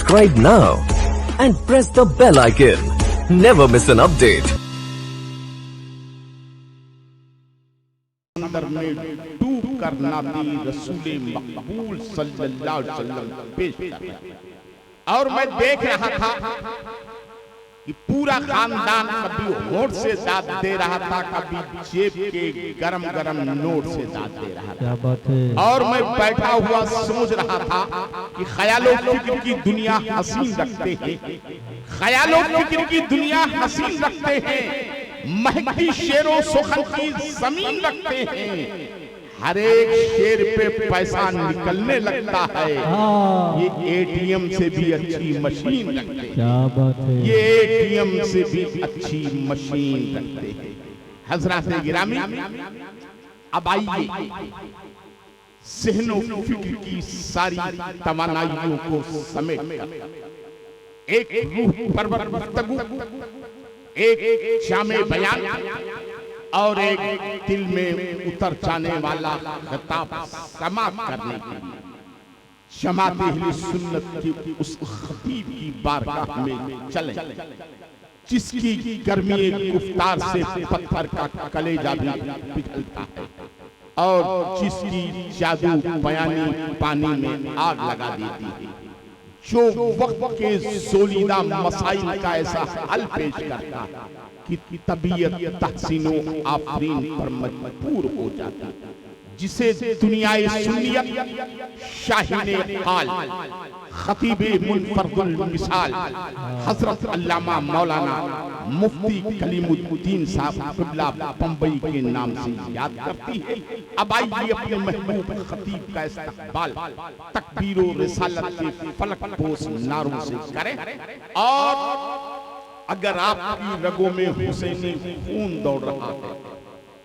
subscribe now and press the bell icon. Never miss an update. अंदर में डूब कर नाती रसूले मकबूल सल्लल्लाहु अलैहि वसल्लम पेश कर रहा। और मैं देख रहा था कि पूरा खानदान कभी होठ से दाद दे रहा था, कभी जेब के गरम गरम नोट से दाद दे रहा था। क्या बात है। और मैं बैठा हुआ सोच रहा था कि ख्यालों फिक्र की दुनिया हसीन रखते हैं, ख्यालों फिक्र की दुनिया हसीन रखते हैं, महकी शेरों सुखन की जमीन रखते हैं, हर एक शेर पे पैसा निकलने लगता है, ये एटीएम से भी अच्छी मशीन रखते हैं। क्या बात है। ये एटीएम से भी अच्छी मशीन रखते हैं। हजरात गिरामी, अब आइए सहनो फिक्र की सारी तमन्नाइयों को समेट कर एक रूह परवर गुफ्तगू, एक शामे बयान और एक दिल में उतर जाने वाला खिताब समाप्त करने के लिए जमात अहले सुन्नत की उस खतीब की बारगाह में चले, जिसकी गर्मी गुफ्तार से पत्थर का कलेजा भी पिघलता है और जिसकी जादू बयानी पानी में आग लगा देती है, जो वक्त के जोलीदा मसाइल का ऐसा हल पेश करता कि तबीयत तहसीनो आफरीन पर मजबूर हो जाती, जिसे दुनियाए सुन्नियत शाहीने काल खतीबे मुनफरदुल मिसाल हजरत अल्लामा मौलाना मुफ्ती कलीमुद्दीन साहब क़िबला बम्बई के नाम से याद करती है। अब आइए अपने महबूब खतीब का इस्तकबाल तकबीर और रिसालत के फलक बोस नारों से करें। और अगर आपकी रगों में हुसैनी खून दौड़ रहा है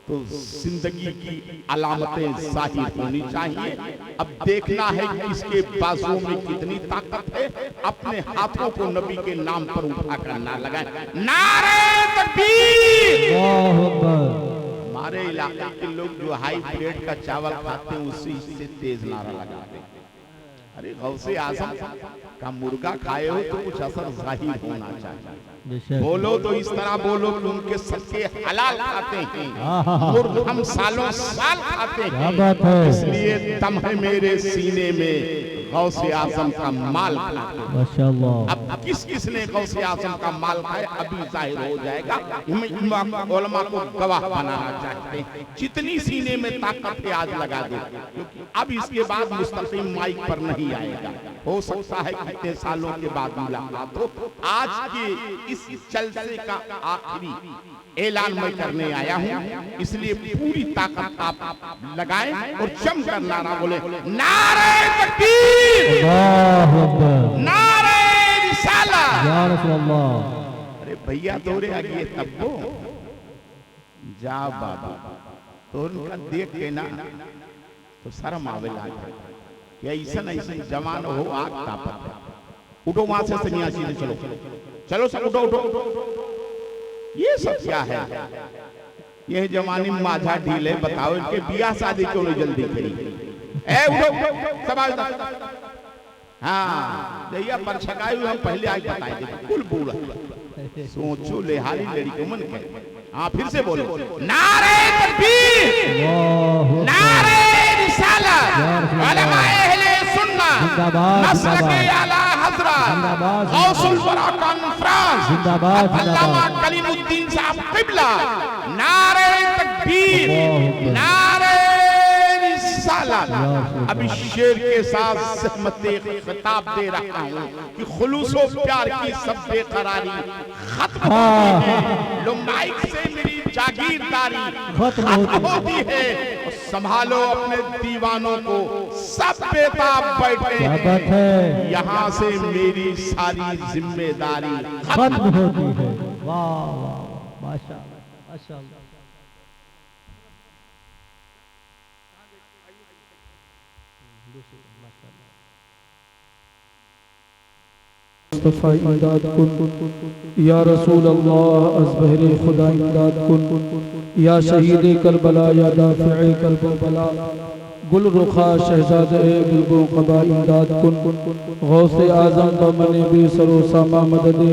तो जिंदगी की अलामतें जाहिर होनी चाहिए। अब देखना है कि इसके बाजुओं में कितनी ताकत है। अपने हाथों को नबी के नाम पर उठाकर ना लगाएं। नारे तकबीर। हमारे इलाके के लोग जो हाई ग्रेड का चावल खाते हैं उसी से तेज नारा लगाते हैं। अरे गौसे आजम का मुर्गा खाए हो तो कुछ असर जाहिर होना चाहिए। बोलो तो इस तरह बोलो कि उनके सदके हलाल खाते हैं, मुर्ग हम सालों साल खाते हैं, इसलिए दम है मेरे सीने में गौसे आजम का माल खाते हैं। माशाअल्लाह। अब किस किस ने गौसे आजम का माल खाया अभी जाहिर हो जाएगा। उलमा को गवाह बनाना चाहते हैं। जितनी सीने में ताकत है आज लगा दो, क्योंकि अब इसके बाद मुस्तकीम माइक पर नहीं आएगा। हो सकता है कितने सालों के बाद मुलाकात हो। आज के इस जलसे का आखिरी ऐलान मैं करने आया हूँ, इसलिए पूरी ताकत आप लगाएं और जमकर नारा बोले, नारे तकबीर, नारे रिसालत, या रसूल अल्लाह। अरे भैया तोरे आगे तब्बो जा बाबा, तो उनका देख के ना तो शर्म आवे लागे कि ऐसा ऐसा जवान हो आग तापत। उठो वहां से सन्यासी से, चलो चलो सब उठो उठो। ये सब क्या है? यह जवानी माझा ढील है। बताओ इनके बियाह शादी क्यों नहीं जल्दी करी? ए उठो सब आओ। हाँ जैया पर छकाई हम पहले आज बताए थे कुल बूढ़ा सोचो लेहारी लड़ी को मन कहे। हाँ फिर से बोलो, नारे तकबीर, नारे रिसालत, उलमाए अहले सुन्नत, मसलके आला हज़रत, गौसुल वरा कॉन्फ्रेंस, अल्लामा कलीमुद्दीन साहब क़िबला, नारे तकबीर, नारे रिसालत। अभी शेर के साथ सहमते खिताब दे रहा हूँ कि खुलूसो प्यार की सब बेकरारी खत्म होती है। लो माइक से मेरी जागीरदारी खत्म होती है। संभालो अपने दीवानों को, सब बेताब बैठे हैं, यहाँ से मेरी सारी जिम्मेदारी खत्म होती है। वाह वाह माशाअल्लाह माशाअल्लाह। मुस्तफ़ा इमदाद कुन, या रसूल अल्लाह अज़बहरे खुदा इमदाद कुन, या शहीद करबला या दाफ़िए करबला, गुल रुखा शहजाद गुलबो कबा इमदाद कुन गौसे आजम बमने बे सरो सामा मददे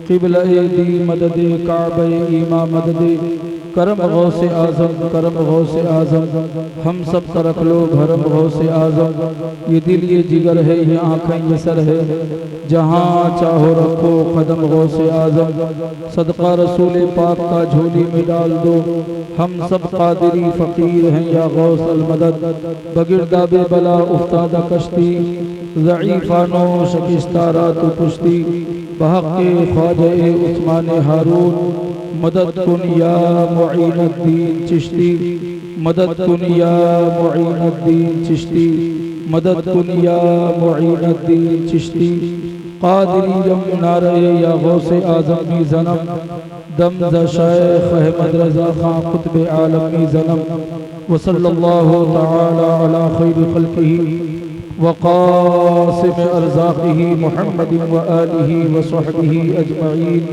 क़िबला दी मददे काबे ईमा मददे करम गौसे आजम करम गौसे आजम हम सब का रख लो भरम गौसे आजम। ये दिल ये जिगर है ये आँखें ये सर है जहाँ चाहो रखो कदम गौसे आजम। सदका रसूल पाक का झोली में डाल दो हम सब कादिरी फ़कीर हैं या गौस अल मदद। बगिरदा बे बला उफ्तादा कश्ती ज़ईफ़ानो शकिस्ता रात पुश्ती बहक़ ख्वाजा उस्मान हारून मदद कुन या मुईनुद्दीन चिश्ती मदद कुन या मुईनुद्दीन चिश्ती मदद कुन या मुईनुद्दीन चिश्ती क़ादिरी यम नारे या गौसे आज़म भी ज़नम दम ज़ शेख अहमद रज़ा खां क़ुत्ब आलम भी ज़नम व सल्लल्लाहु तआला अला खैर ख़ल्क़िही व क़ासिम अर्ज़ाक़िही मुहम्मद व आलिही व सहबिही अजमईन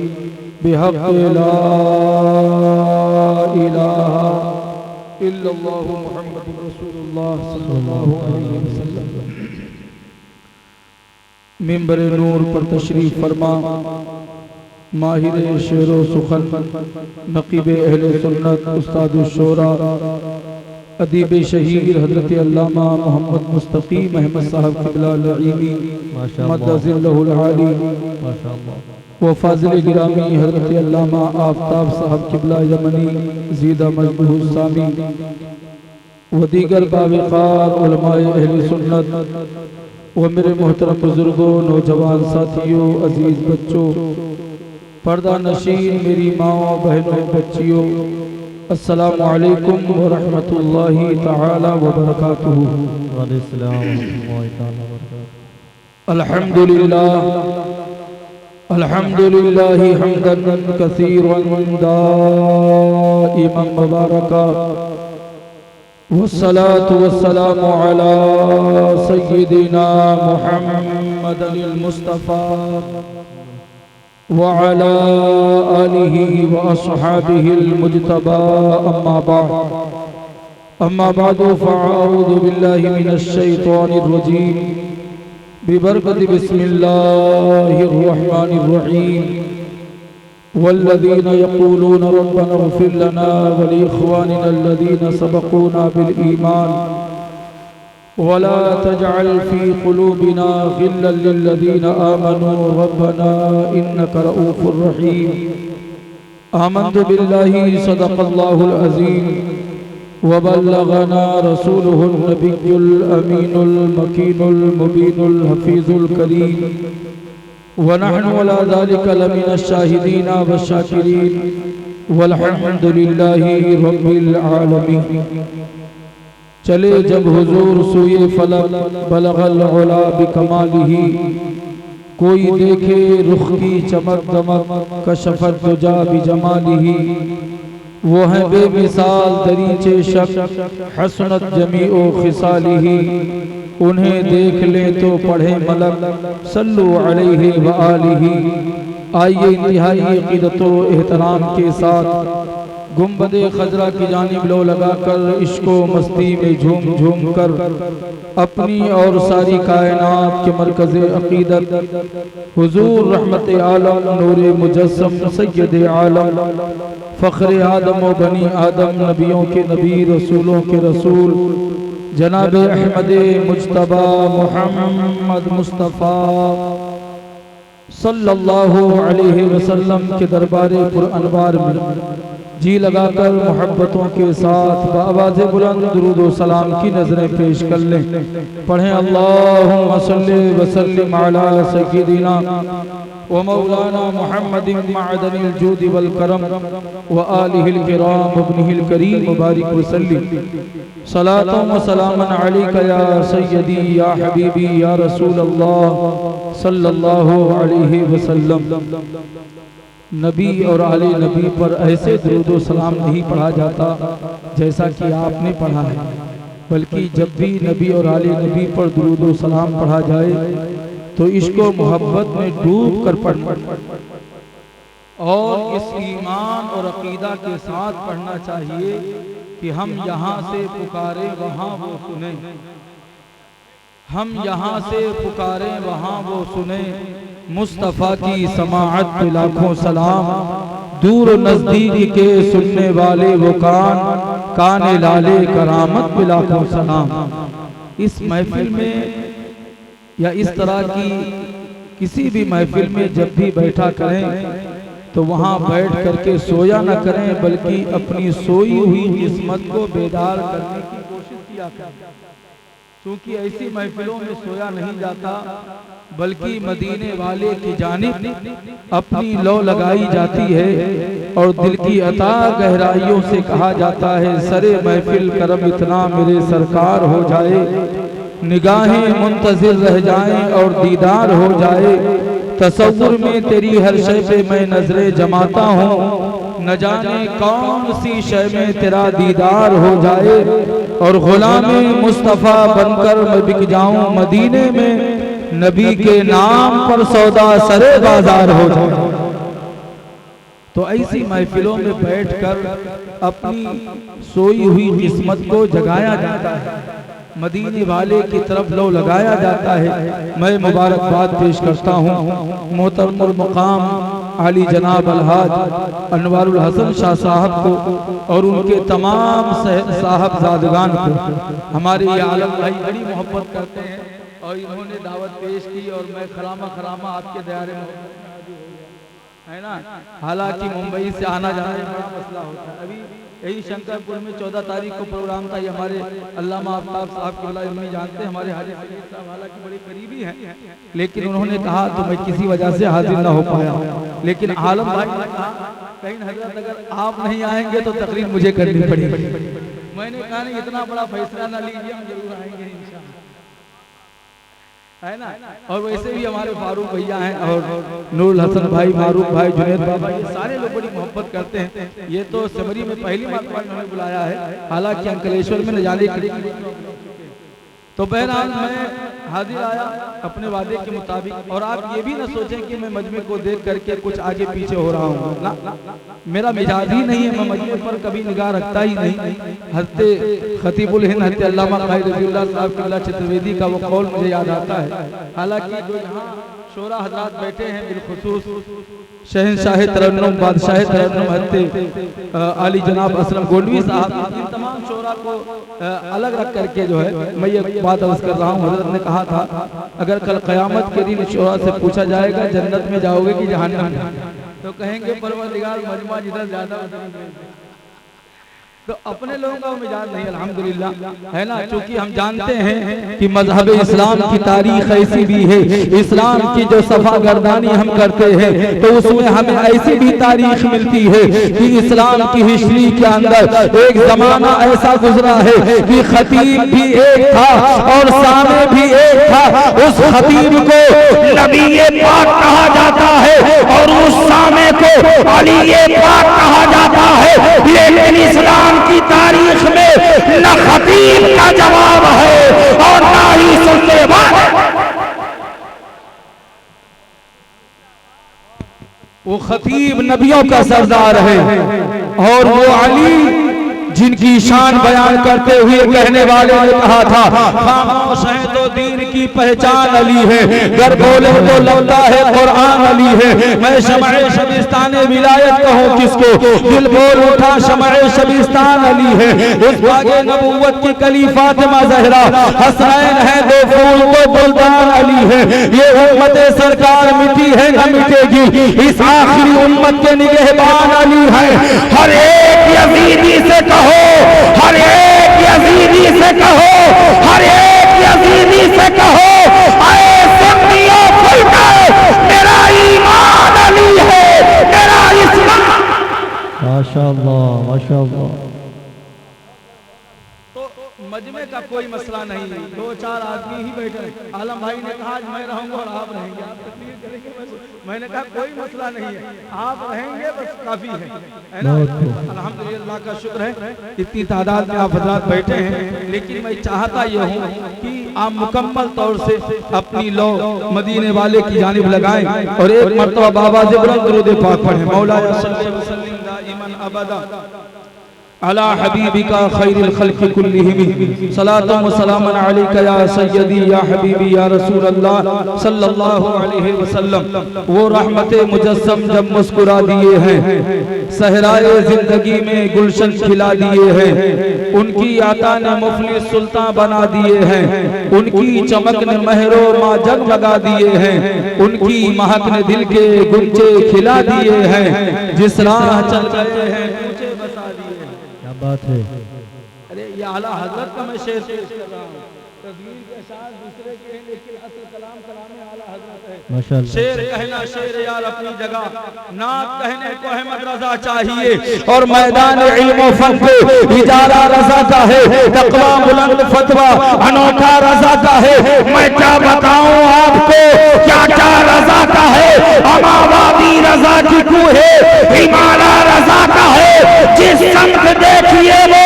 बिहक़्क़ि ला इलाहा इल्लल्लाहु मुहम्मदुर रसूलुल्लाह सल्लल्लाहु अलैहि वसल्लम। मिंबर नूर पर तशरीफ फरमा माहिर शेरो सुखन नक़ीब अहले सुन्नत उस्ताद शोरा अदीब शहीर हज़रत अल्लामा मोहम्मद मुस्तक़ीम अहमद साहब क़िबला लईमी मद्दज़िल्लहुल आली व फ़ाज़िल गिरामी हज़रत अल्लामा आफ्ताब साहब क़िबला यमनी ज़ीदा मजबूह सामी व दीगर बावक़ार उलमाए अहले सुन्नत व मेरे मोहतरम बुजुर्गों नौजवान साथियों अजीज़ बच्चों पर्दा नशीन मेरी माओ बहनों बच्चियों अस्सलामु अलैकुम व रहमतुल्लाहि तआला व बरकातुहू। अल्हम्दुलिल्लाह अल्हम्दुलिल्लाहि हम्दन कसीरन दाइमन मुबारका वस्सलातु वस्सलामु अला सय्यिदिना मुहम्मदिल मुस्तफ़ा व अला आलिही व अस्हाबिहिल मुज्तबा अम्मा बाद फ़अऊज़ु बिल्लाहि मिनश शैतानिर रजीम बिबरकति बिस्मिल्लाहिर रहमानिर रहीम वल्लज़ीना यक़ूलूना रब्बना इग़फ़िर लना व लिइख़वानिना अल्लज़ीना सबक़ूना बिल ईमान वला तजअल फ़ी क़ुलूबिना ग़िल्लन लिल्लज़ीना आमनू रब्बना इन्नका रऊफ़ुर रहीम। आमन्तु बिल्लाहि सदक़ल्लाहुल अज़ीम व बल्लगना रसूलुहुन नबियुल अमीनुल मकीनुल मुबीनुल हफ़ीज़ुल करीम व नहनु अला ज़ालिका लमिनश शाहिदीना व शाकिरीन वल्हम्दुलिल्लाहि रब्बिल आलमीन। चले जब हुजूर सुए फलक बलगल उला बिकमालिही कोई देखे रुख की चमक दमक कशफत दुजा बिजमालिही वो है बेमिसाल दरीचे शक हसनत जमीओ खिसालिही उन्हें देख ले तो पढ़े मलक सल्लु अलैहि व आलिही। आइए इंतहाई अक़ीदतो एहतराम के साथ गुंबदे खजरा की जानिब लो लगाकर इश्को मस्ती में झूम झूम कर अपनी और सारी कायनात के मरकज़ अक़ीदत हुजूर रहमत आलम नूरे मुजस्सम सय्यद आलम फ़ख्र आदम व बनी आदम नबियों के नबी रसूलों के रसूल जनाब अहमद मुज्तबा मुहम्मद मुस्तफ़ा सल्लल्लाहु अलैहि वसल्लम के दरबारे पुरअनवार में जी लगाकर मोहब्बतों के साथ बावाज़े बुलंद दुरूद व सलाम की नजरें पेश कर लें। पढ़ें अल्लाहुम्मा सल्लि व सल्लिम अला सय्यिदिना व मौलाना मुहम्मदिन मअदनिल जूद वल करम व आलिहिल किराम व इब्निहिल करीम मुबारक व सल्लिम सलातन व सलामन अलैका या सय्यदी या हबीबी या रसूल अल्लाह सल्लल्लाहु अलैहि वसल्लम। नबी और आले नबी पर ऐसे दुरूद व सलाम नहीं पढ़ा जाता जैसा कि आपने पढ़ा है, बल्कि जब भी नबी और आले नबी पर दुरूद व सलाम पढ़ा जाए तो इसको मोहब्बत में डूब कर पढ़ना और इस ईमान और अकीदा के साथ पढ़ना चाहिए कि हम यहाँ से पुकारे वहाँ वो सुने, हम यहाँ से पुकारे वहाँ वो सुने, मुस्तफ़ा की समाअत पे लाखों सलाम, दूर नजदीक के सुनने वाले वो काने लाले करामत पे लाखों सलाम। इस महफिल में या इस तरह की किसी भी महफिल में जब भी बैठा करें तो वहाँ बैठ करके सोया न करें, बल्कि अपनी सोई हुई किस्मत को बेदार करने की कोशिश किया करें। क्योंकि ऐसी महफिलों में सोया नहीं जाता, बल्कि मदीने वाले की जानिब अपनी लौ लगाई जाती है और दिल की अता गहराइयों से कहा जाता है, सरे महफिल करम इतना मेरे सरकार हो जाए, निगाहें मुंतजिर रह जाएं और दीदार हो जाए, तसव्वुर में तेरी हर शय पे मैं नजरें जमाता हूँ, न जाने कौन सी शय में तेरा दीदार हो जाए, और गुलामे मुस्तफ़ा बनकर मैं बिक जाऊं मदीने में, नबी के नाम पर सौदा सरे बाजार हो जाए। तो ऐसी महफिलों में बैठकर अपनी सोई हुई किस्मत को जगाया जाता है, मदीने वाले की तरफ लो लगाया जाता है। मैं मुबारकबाद पेश करता हूँ मोहतरमुल मकाम आली जनाब अलहाज अनवारुल हसन शाह साहब को और उनके तमाम साहबजादगान को। हमारे ये आलम भाई बड़ी मोहब्बत करते हैं और इन्होंने दावत पेश की और मैं खरामा आपके दायरे में है ना। हालांकि मुंबई से आना जाना बड़ा मसला होता है। अभी यही शंकरपुर में 14 तारीख को प्रोग्राम था। ये हमारे अल्लामा आफ्ताब साहब के जानते हैं, हमारे हाजी साहब हालांकि बड़े करीबी हैं, लेकिन उन्होंने कहा तो मैं किसी वजह से हाजिर ना हो पाया। लेकिन आलम भाई ने कहा कहीं हजरत अगर आप नहीं आएंगे तो तकरीर मुझे करनी पड़ेगी। मैंने कहा नहीं, इतना बड़ा फैसला ना लीजिए, हम जरूर आएंगे इंशाअल्लाह, है ना। और वैसे भी हमारे फारूक भैया हैं और नूरुल हसन भाई, फारूक भाई, जुनैद बाबा, ये सारे लोग बड़ी मोहब्बत करते हैं। ये तो सिमरी में पहली मरतबा उन्होंने बुलाया है, हालांकि अंकलेश्वर में न जाने के। तो बहरहाल मैं हाजिर आया अपने वादे के मुताबिक। और आप ये भी ना सोचें कि मैं मजमे को देख करके कुछ आगे पीछे हो रहा हूँ ना, मेरा मिजाज ही नहीं है, मैं मजमे पर कभी निगाह रखता ही नहीं। हज़रत खतीबुल हिंद हज़रत अल्लामा कायद रज़ियल्लाहु साहब किबला चतुर्वेदी का वो कौल मुझे याद आता है। हालांकि जो यहाँ शोरा हज़रात बैठे हैं, बिलखुसूस शहंशाह तरन्नुम बादशाह तरन्नुम हज़रत आली जनाब असलम गोंडवी साहब, इन तमाम शोरा को अलग रख करके जो है मैं ये बात अर्ज़ कर रहा हूँ। हज़रत ने कहा था अगर कल क़यामत के दिन शोरा से पूछा जाएगा जन्नत में जाओगे कि जहन्नम में, तो कहेंगे परवरदिगार मजमा जिधर ज्यादा। तो अपने लोगों का मिजाज नहीं अल्हम्दुलिल्लाह, है ना। क्योंकि हम जानते हैं कि मजहब इस्लाम की तारीख ऐसी भी है, इस्लाम की जो सफा गर्दानी हम करते हैं तो उसमें हमें ऐसी भी तारीख मिलती है कि इस्लाम की हिस्ट्री के अंदर एक जमाना ऐसा गुजरा है कि खतीब भी एक था और सामे भी एक था। उस खतीब को नबी पाक कहा जाता है और उस सामे को अली पाक कहा जाता है। लेकिन इस्लाम की तारीख में न खतीब का जवाब है और ना ही सुनने वाले। वो खतीब नबियों का सरदार है और वो अली जिनकी शान बयान करते हुए कहने वाले ने कहा था खामोश है तो दीन की पहचान अली है, घर बोले तो लगता है कुरान अली है। मैं शमए शबिस्तान विलायत कहूँ किसको, दिल बोल उठा शमए शबिस्तान अली है। उस बागे नबूवत की कली फातिमा ज़हरा, हसनैन है दो फूल तो बुल्दान अली है। ये उम्मत सरकार मिटी है न मिटेगी, इस आखिरी उम्मत के निगहबान अली है। हर एक यजीदी से कहो, हर एक यजीदी से कहो, हर एक यजीदी से कहो, आए सुन्नियों खुलकर मेरा ईमान अली है, मेरा इस्लाम। माशाअल्लाह माशाअल्लाह। मजमे का कोई मसला नहीं, 2-4 आदमी ही बैठे। आलम भाई ने कहा मैं रहूंगा और आप रहेंगे, आप तकलीफ करेंगे। मैंने कहा कोई मसला नहीं है, आप रहेंगे बस काफी है ना। अल्हम्दुलिल्लाह का शुक्र है इतनी तादाद में आप हज़रात बैठे हैं। लेकिन मैं चाहता यह हूँ कि आप मुकम्मल तौर से अपनी लो मदीने वाले की जानिब लगाएं और एक मरतबा बाबा से बुलंद दुरूद पाक पढ़ें। मौला सल्लल्लाहु अलैहि वसल्लम दाइमन अबदा अला हबीबिका खैरिल खल्क़ि कुल्लिहिम सलातु व सलामुन अलैका या सय्यदी या हबीबी या रसूल अल्लाह सल्लल्लाहु अलैहि वसल्लम। वो रहमते मुजस्सम जब मुस्कुरा दिए हैं, सहराए जिंदगी में गुलशन खिला दिए हैं, उनकी आता ने मुफलिस सुल्तान बना दिए हैं, उनकी चमक ने महरो माँ जगमगा दिए हैं, उनकी महक ने दिल के गुंजे खिला दिए हैं, जिस राह चल गए हैं ऊंचे बसा दिए हैं। क्या बात है। अरे ये आला हजरत का मैं शेर पेश कर रहा हूँ, तस्वीर के साथ दूसरे के हैं लेकिन असल कलाम कलाम आला हजरत है। माशाअल्लाह। शेर कहना शेर यार अपनी जगह, नात कहने को अहमद रजा चाहिए और मैदान इल्म व फन पे इजारा रजा का है, तकवा बुलंद फतवा अनोखा रजा का है। मैं क्या बताऊं आपको क्या क्या रजा का है, अमावादी रजा की कू है, हिमालय रजा का है, जिस संत देखिए वो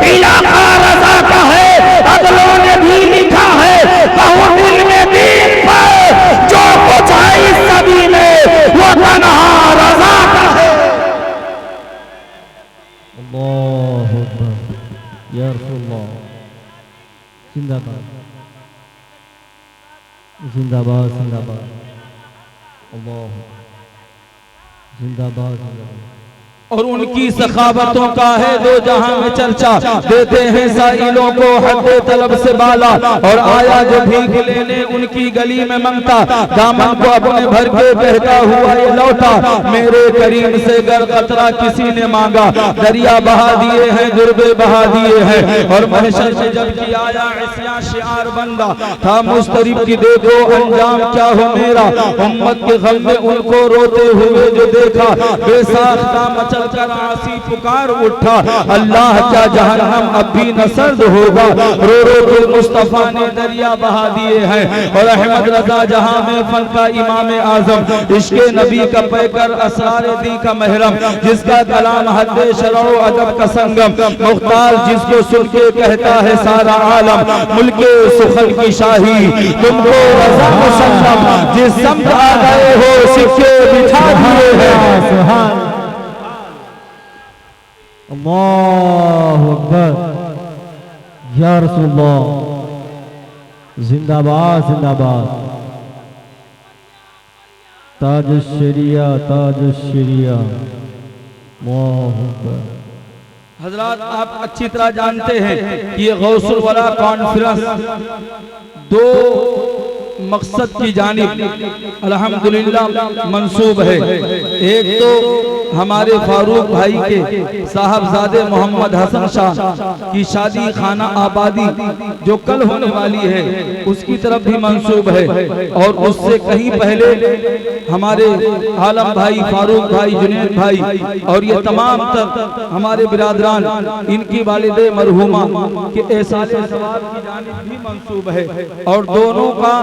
इलाका रजा का है। अदलों ने भी लिखा है बहुत दिल में दीन पर, जो कुछ है इस सभी में वो तन्हा रजा का है। अल्लाहु अकबर या रसूलल्लाह। जिंदाबाद जिंदाबाद जिंदाबाद। अल्लाह जिंदाबाद जिंदाबाद। और उनकी सखावतों का है दो जहां में चर्चा, देते हैं साइलों को हद तलब से बाला। और आया जो भीख लेने उनकी गली में मंगता, दामन को अपने भर के बहता हुआ ये लौटा। मेरे करीम से गर कतरा किसी ने मांगा, दरिया बहा दिए हैं दुर्बे बहा दिए हैं। और महशर में जबकि आया इस्या शिआर बंदा था मुस्तरिब की, देखो अंजाम क्या हो मेरा। उम्मत के गम में उनको रोते हुए जो देखा, बेसाख्ता मचल कर आसी पुकार उठा, अल्लाह क्या जहन्नम अब भी न सर्द होगा। रो रो के मुस्तफा ने दरिया बहा दिए हैं। और अहमद रजा जहां में फन का इमाम आजम, इश्क़े नबी का पैकर असरार दी का महरम, जिसका कलाम हद शरअ अदब का संगम, मुख्तार जिसको सुन के कहता है सारा आलम, मुल्के सुखन की शाही तुमको रजा मुसल्लम, जिस समत आ गए हो सिक्के बिछा दिए हैं। अल्लाहु अकबर या रसूलल्लाह। जिंदाबाद जिंदाबाद। ताज शरिया ताज शरिया। अल्लाहु अकबर। हजरात आप अच्छी तरह जानते हैं कि ये गौसुल वरा कॉन्फ्रेंस दो मकसद की जानिब अल्हम्दुलिल्लाह मंसूब है। एक तो हमारे फारूक भाई के साहबजादे मोहम्मद हसन शाह की शादी खाना आबादी जो कल होने वाली है उसकी तरफ भी मंसूब है। और उससे कहीं पहले हमारे आलम भाई, फारूक भाई, जुनैद भाई और ये तमाम तर हमारे बिरादरान, इनकी वालिदे मरहुमा के एहसाले सवाब की जानिब भी मंसूब है। और दोनों का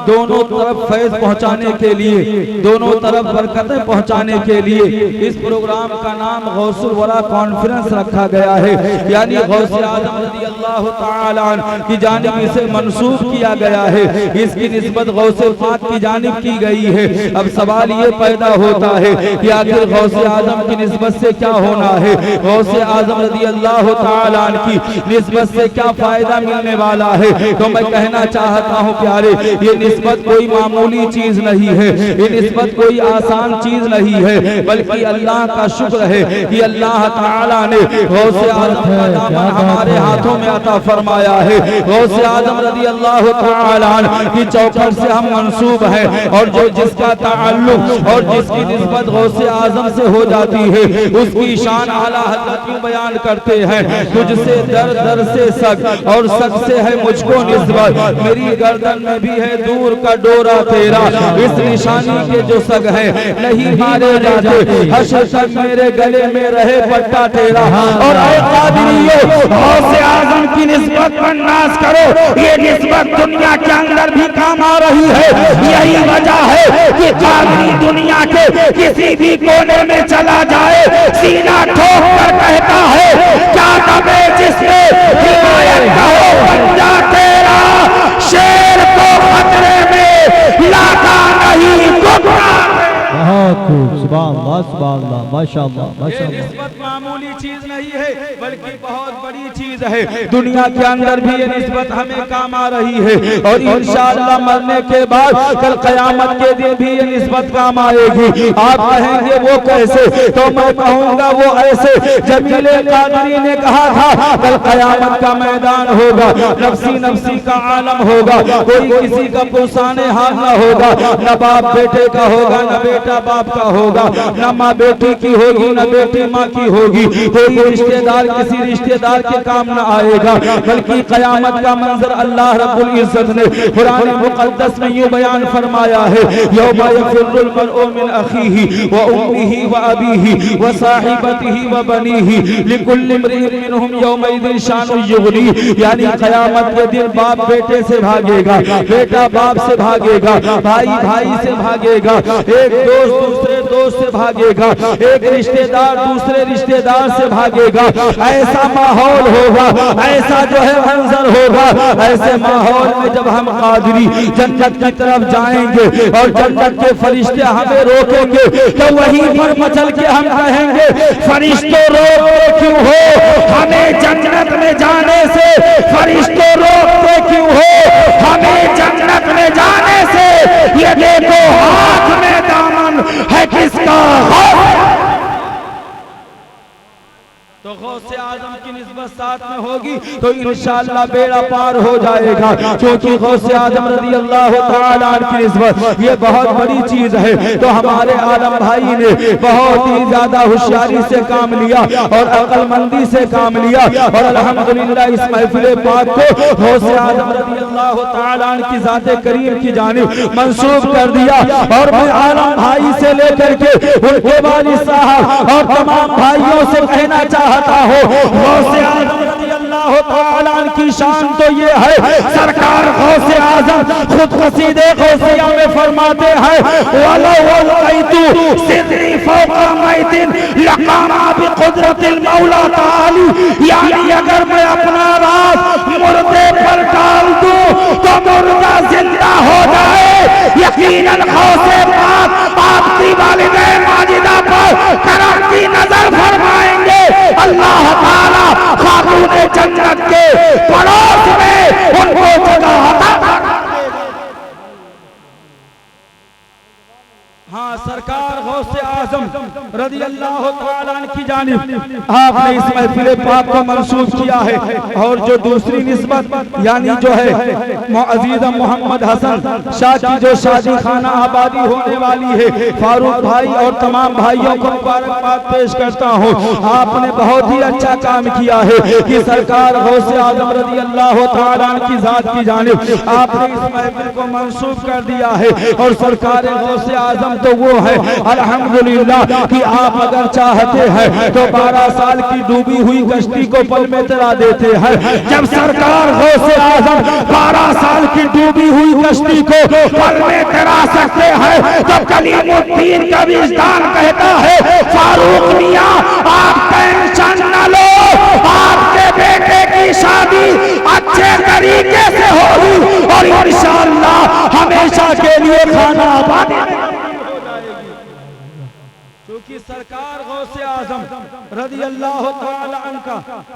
दोनों तरफ फैज पहुंचाने के लिए, दोनों तरफ बरकतें पहुंचाने के लिए इस प्रोग्राम का नाम गौसुल वरा कॉन्फ्रेंस रखा गया है। यानी गौसे आजम रज़ी अल्लाह तआला अन्हु की जानिब इसे मंसूब किया गया है, इसकी निस्बत गौसे पाक की जानिब की गई है। अब सवाल ये पैदा होता है कि आखिर गौसे आजम की निस्बत से क्या होना है, गौसे आजम रज़ी अल्लाह तआला अन्हु की निस्बत से क्या फायदा मिलने वाला है। तो मैं कहना चाहता हूँ प्यारे, ये निस्बत कोई मामूली चीज नहीं है, ये निस्बत कोई आसान चीज नहीं है, बल्कि अल्लाह का शुक्र है कि अल्लाह ताला ने गौसे आजम का दामन हमारे हाथों में अता फरमाया है। गौसे आजम रज़ी अल्लाह ताला अन्हु की चौखट से हम मंसूब हैं। और जो जिसका ताल्लुक और जिसकी निस्बत गौसे आजम से हो जाती है उसकी शान आला हज़रत यूं बयान करते हैं, तुझसे दर दर से सग और सग से है मुझको निस्बत, मेरी गर्दन में भी है दूर का डोरा तेरा, इस निशानी के जो सग है नहीं मारे जाते, हश्र तक मेरे गले में रहे पट्टा तेरा। और ऐ कादिरियो गौसे आजम की निस्बत पर नाज करो, ये निस्बत दुनिया के अंदर भी काम आ रही है। यही वजह है कि कादिरी दुनिया के किसी भी कोने में चला जाए सीना ठोक कर कहता है, क्या दबे जिसमें हिमायत का हो पंजा तेरा, शेर को खतरे में लाता नहीं टुकड़ा। बहुत खूब, सुभान अल्लाह सुभान अल्लाह, माशाअल्लाह माशाअल्लाह। निस्बत मामूली चीज नहीं है, बल्कि बहुत बड़ी चीज है। दुनिया के अंदर भी ये निस्बत हमें काम आ रही है और इंशाअल्लाह मरने के बाद कल क़यामत के दिन भी ये निस्बत काम आएगी। आप कहेंगे वो कैसे, तो मैं कहूँगा वो ऐसे। जमीले कादरी ने कहा था कल क़यामत का मैदान होगा, नफ्सी नफ्सी का आलम होगा, कोई किसी का पुरसाने हाथ न होगा, न बाप बेटे का होगा, न बेटा बाप का होगा, न माँ बेटी की होगी, न बेटी माँ की होगी। कोई रिश्तेदार किसी रिश्तेदार के काम न आएगा, बल्कि क़यामत का मंजर अल्लाह रब्बुल इज्जत ने कुरान मुक़द्दस में यूं बयान फरमाया है, यौमा यफ़िर्रुल मर्उ मिन अख़ीही व उम्मिही व अबीही व साहिबतिही व बनीही लिकुल्लि इम्रिइन मिनहुम यौमइज़िन शानुन युग़नी। यानी क़यामत के दिन बाप बेटे से भागेगा, बेटा बाप से भागेगा, भाई भाई से भागेगा, एक दोस्त दूसरे दोस्त से भागेगा, एक रिश्तेदार दूसरे रिश्तेदार से भागेगा। ऐसा माहौल होगा, ऐसा जो है मंजर होगा। ऐसे माहौल में जब हम कादरी जन्नत की तरफ जाएंगे और जन्नत के फरिश्ते हमें रोकेंगे, तो वहीं पर मचल के हम कहेंगे, फरिश्तों रोकते क्यों हो हमें जन्नत में जाने से, फरिश्तों रोकते क्यों हो हमें जन्नत में जाने से। ये देखो हाथ में दामन है किसका, तो गौसे आजम की निस्बत साथ में होगी तो इंशाअल्लाह बेड़ा पार हो जाएगा। क्योंकि गौसे आजम रज़ी अल्लाह तआला अन्हु की निस्बत ये बहुत बड़ी चीज है। तो हमारे आलम भाई ने बहुत ही ज्यादा होशियारी से काम लिया और अक्लमंदी से काम लिया और अल्हम्दुलिल्लाह इस महफिल पाक को गौसे आजम रज़ी अल्लाह तआला अन्हु की ज़ाते करीम की जानिब मंसूब कर दिया। और मैं आलम भाई से लेकर के उनके वालिद साहब और तमाम भाइयों से कहना चाहता हो, गौसे आज़म रज़ी अल्लाह तआला अन्हु की शान तो ये है, सरकार गौसे आज़म खुद कसीदे गौसिया में फरमाते हैं, वलो वलक़ैतु सिदरी फौक़ा मैतिन लक़ामा बिक़ुदरतिल मौला ताली। यानी अगर मैं अपना राज मुर्दे पर डाल दूं तो मुर्दा जिंदा हो जाए। यकीनन गौसे पाक आपकी वालिदा माजिदा पर करम की नजर फरमाएंगे। अल्लाह ताला खातूने जन्नत के पड़ोस में उनको जगह अता। हाँ, सरकार गौसे आज़म रज़ी अल्लाह तआला अन्हु की जानिब आपने इस महफिल पाक को मंसूब किया है। और जो दूसरी निस्बत यानी जो है अजीज़ मोहम्मद हसन शाह की जो शादी खाना आबादी होने वाली है, फारूक भाई और तमाम भाइयों को मुबारकबाद पेश करता हूँ। आपने बहुत ही अच्छा काम किया है कि सरकार गौसे आज़म रज़ी अल्लाह तआला अन्हु की ज़ात की जानिब आपने इस महफिल को मंसूब कर दिया है। और सरकार गौसे आज़म तो वो है अल्हम्दुलिल्लाह कि आप अगर चाहते हैं तो 12 साल की डूबी हुई कश्ती को पल में तैरा देते हैं। जब सरकार गौसे आज़म 12 साल की डूबी हुई कश्ती को पल में तैरा सकते हैं, तो कलीमुद्दीन का विजदान कहता है, फारूक मियां आप टेंशन न लो, आपके बेटे की शादी अच्छे तरीके से होगी और इंशाअल्लाह हमेशा के लिए खाना आबादी। क्योंकि सरकार गौसे आज़म रज़ी अल्लाह तआला अन्हु का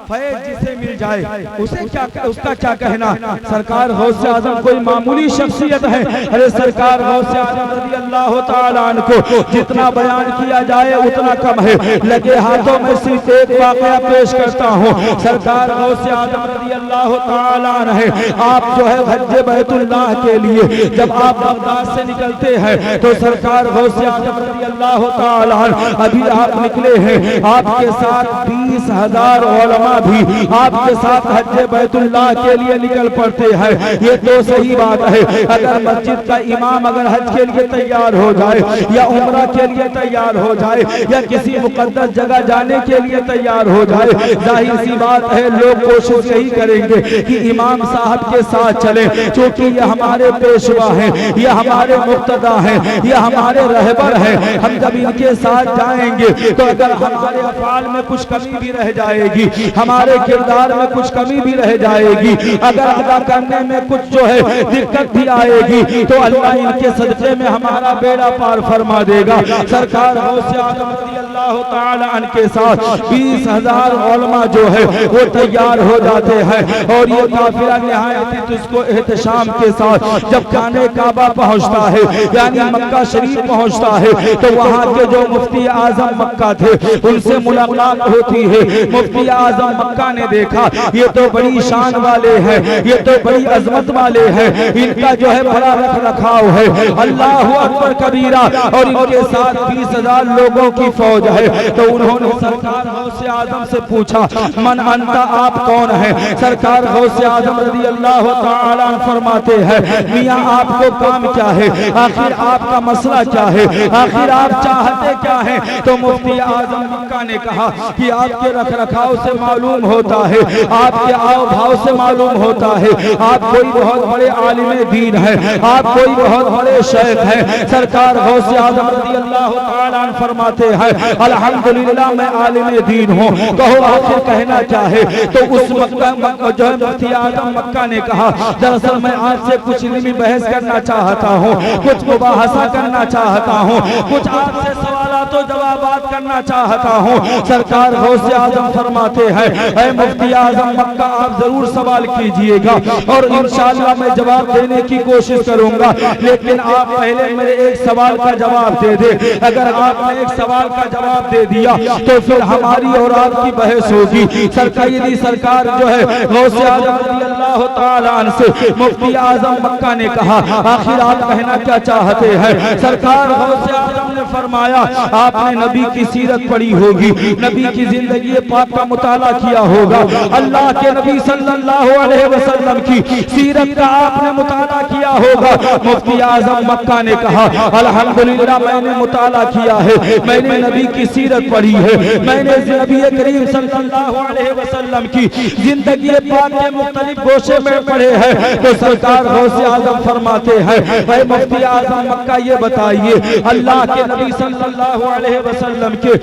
फैज़ जिसे मिल जाए उसे क्या, उसका क्या कहना। सरकार गौसे आज़म कोई मामूली शख्सियत है। अरे सरकार गौसे आज़म रज़ी अल्लाह तआला अन्हु को जितना बयान किया जाए उतना कम है। लगे हाथों में सिर्फ एक वाक़या पेश करता हूँ। सरकार गौसे आज़म रज़ी अल्लाह तआला अन्हु है, आप जो है हज बैतुल्लाह के लिए जब आप बगदाद से निकलते हैं तो सरकार गौसे आज़म रज़ी अल्लाह तआला अभी आप निकले हैं, आपके साथ 20,000 उलमा भी आपके साथ हज बैतुल्लाह के लिए निकल पड़ते हैं। ये तो सही बात है। अगर मस्जिद का इमाम अगर हज के लिए तैयार हो जाए या उम्रा के लिए तैयार हो जाए या किसी मुकद्दस जगह जाने के लिए तैयार हो जाए, जाहिर सी बात है लोग कोशिश यही करेंगे कि इमाम साहब के साथ चले, क्योंकि ये हमारे पेशवा हैं, ये हमारे मुक्तदा हैं, ये हमारे रहबर हैं। हम जब इनके साथ जाएंगे तो अगर हमारे अफआल में कुछ कमी भी भी रह जाएगी, हमारे किरदार में कुछ कमी भी रह जाएगी, अगर अदा करने में कुछ जो है दिक्कत भी आएगी तो अल्लाह इनके सदक़े में हमारा बेड़ा पार फरमा देगा। सरकार गौसे आज़म रज़ियल्लाहु ताला अन्हु के साथ 20,000 उलमा जो है वो तैयार हो जाते हैं और ये काफिला निहायत उसको एहतशाम के साथ जब खाने काबा पहुंचता है यानी मक्का शरीफ पहुंचता है तो वहाँ के जो मुफ्ती आजम मक्का थे उनसे मुलाकात होती है। मुफ्ती आजम मक्का ने देखा ये तो बड़ी शान वाले हैं, ये तो बड़ी अजमत वाले हैं, इनका जो है बड़ा रख रखाव है, अल्लाह अकबर कबीरा, और इनके साथ 20,000 लोगों की फौज है। तो उन्होंने सरकार गौसे आजम से पूछा मन अंता, आप कौन है? सरकार गौसे आजम रज़ियल्लाहु ताला अन्हु फरमाते हैं मियां आपको काम क्या है, आखिर आपका मसला क्या है, आखिर आप चाहते क्या है? तो मुफ्ती आजम मक्का ने कहा कि आपके रख रखाव से मालूम होता है, आपके आओ भाव से मालूम होता है आप कोई बहुत बड़े आलिम दीन है, आप कोई बहुत बड़े शेख हैं। सरकार गौसे आजम रज़ियल्लाहु ताला अन्हु फरमाते हैं अल्हम्दुलिल्लाह मैं आलिम दीन हूँ, कहो आखिर कहना चाहे? तो उस मक्का जो है मुफ्ती आजम मक्का ने कहा दरअसल मैं आज से कुछ इल्मी बहस करना चाहता हूँ, कुछ मुबाहसा करना चाहता हूँ, कुछ आपसे सवालातो जवाबात करना चाहता हूँ। सरकार गौसे आजम फरमाते हैं ऐ मुफ्ती आजम मक्का आप जरूर सवाल कीजिएगा और इंशाअल्लाह मैं जवाब देने की कोशिश करूंगा, लेकिन आप पहले मेरे एक सवाल का जवाब दे दे। अगर आपने एक सवाल का जवाब दे दिया तो फिर हमारी और आपकी बहस होगी। सरकार जो है गौसे आजम रज़ियल्लाहु ताला अन्हु से मुफ्ती आजम मक्का ने कहा आखिर आप कहना क्या चाहते हैं? सरकार गौसे आजम ने फरमाया आपने नबी की सीरत पढ़ी होगी, नबी की जिंदगी पाक का मुताला किया होगा, अल्लाह के नबी सल्लल्लाहु अलैहि वसल्लम की सीरत का आपने मुताला किया होगा। मुफ्ती आजम मक्का ने कहा अल्हम्दुलिल्लाह मैंने मुताला किया है, मैंने नबी की सीरत पढ़ी है, मैंने नबी करीम सल्लल्लाहु अलैहि वसल्लम की जिंदगी पाक के मुख्तलिफ गोशे में पढ़े हैं। तो सरकार गौसे आजम फरमाते हैं भाई मुफ्ती आजम मक्का ये बताइए अल्लाह के नबी सल्लल्लाहु अलैहि वसल्लम के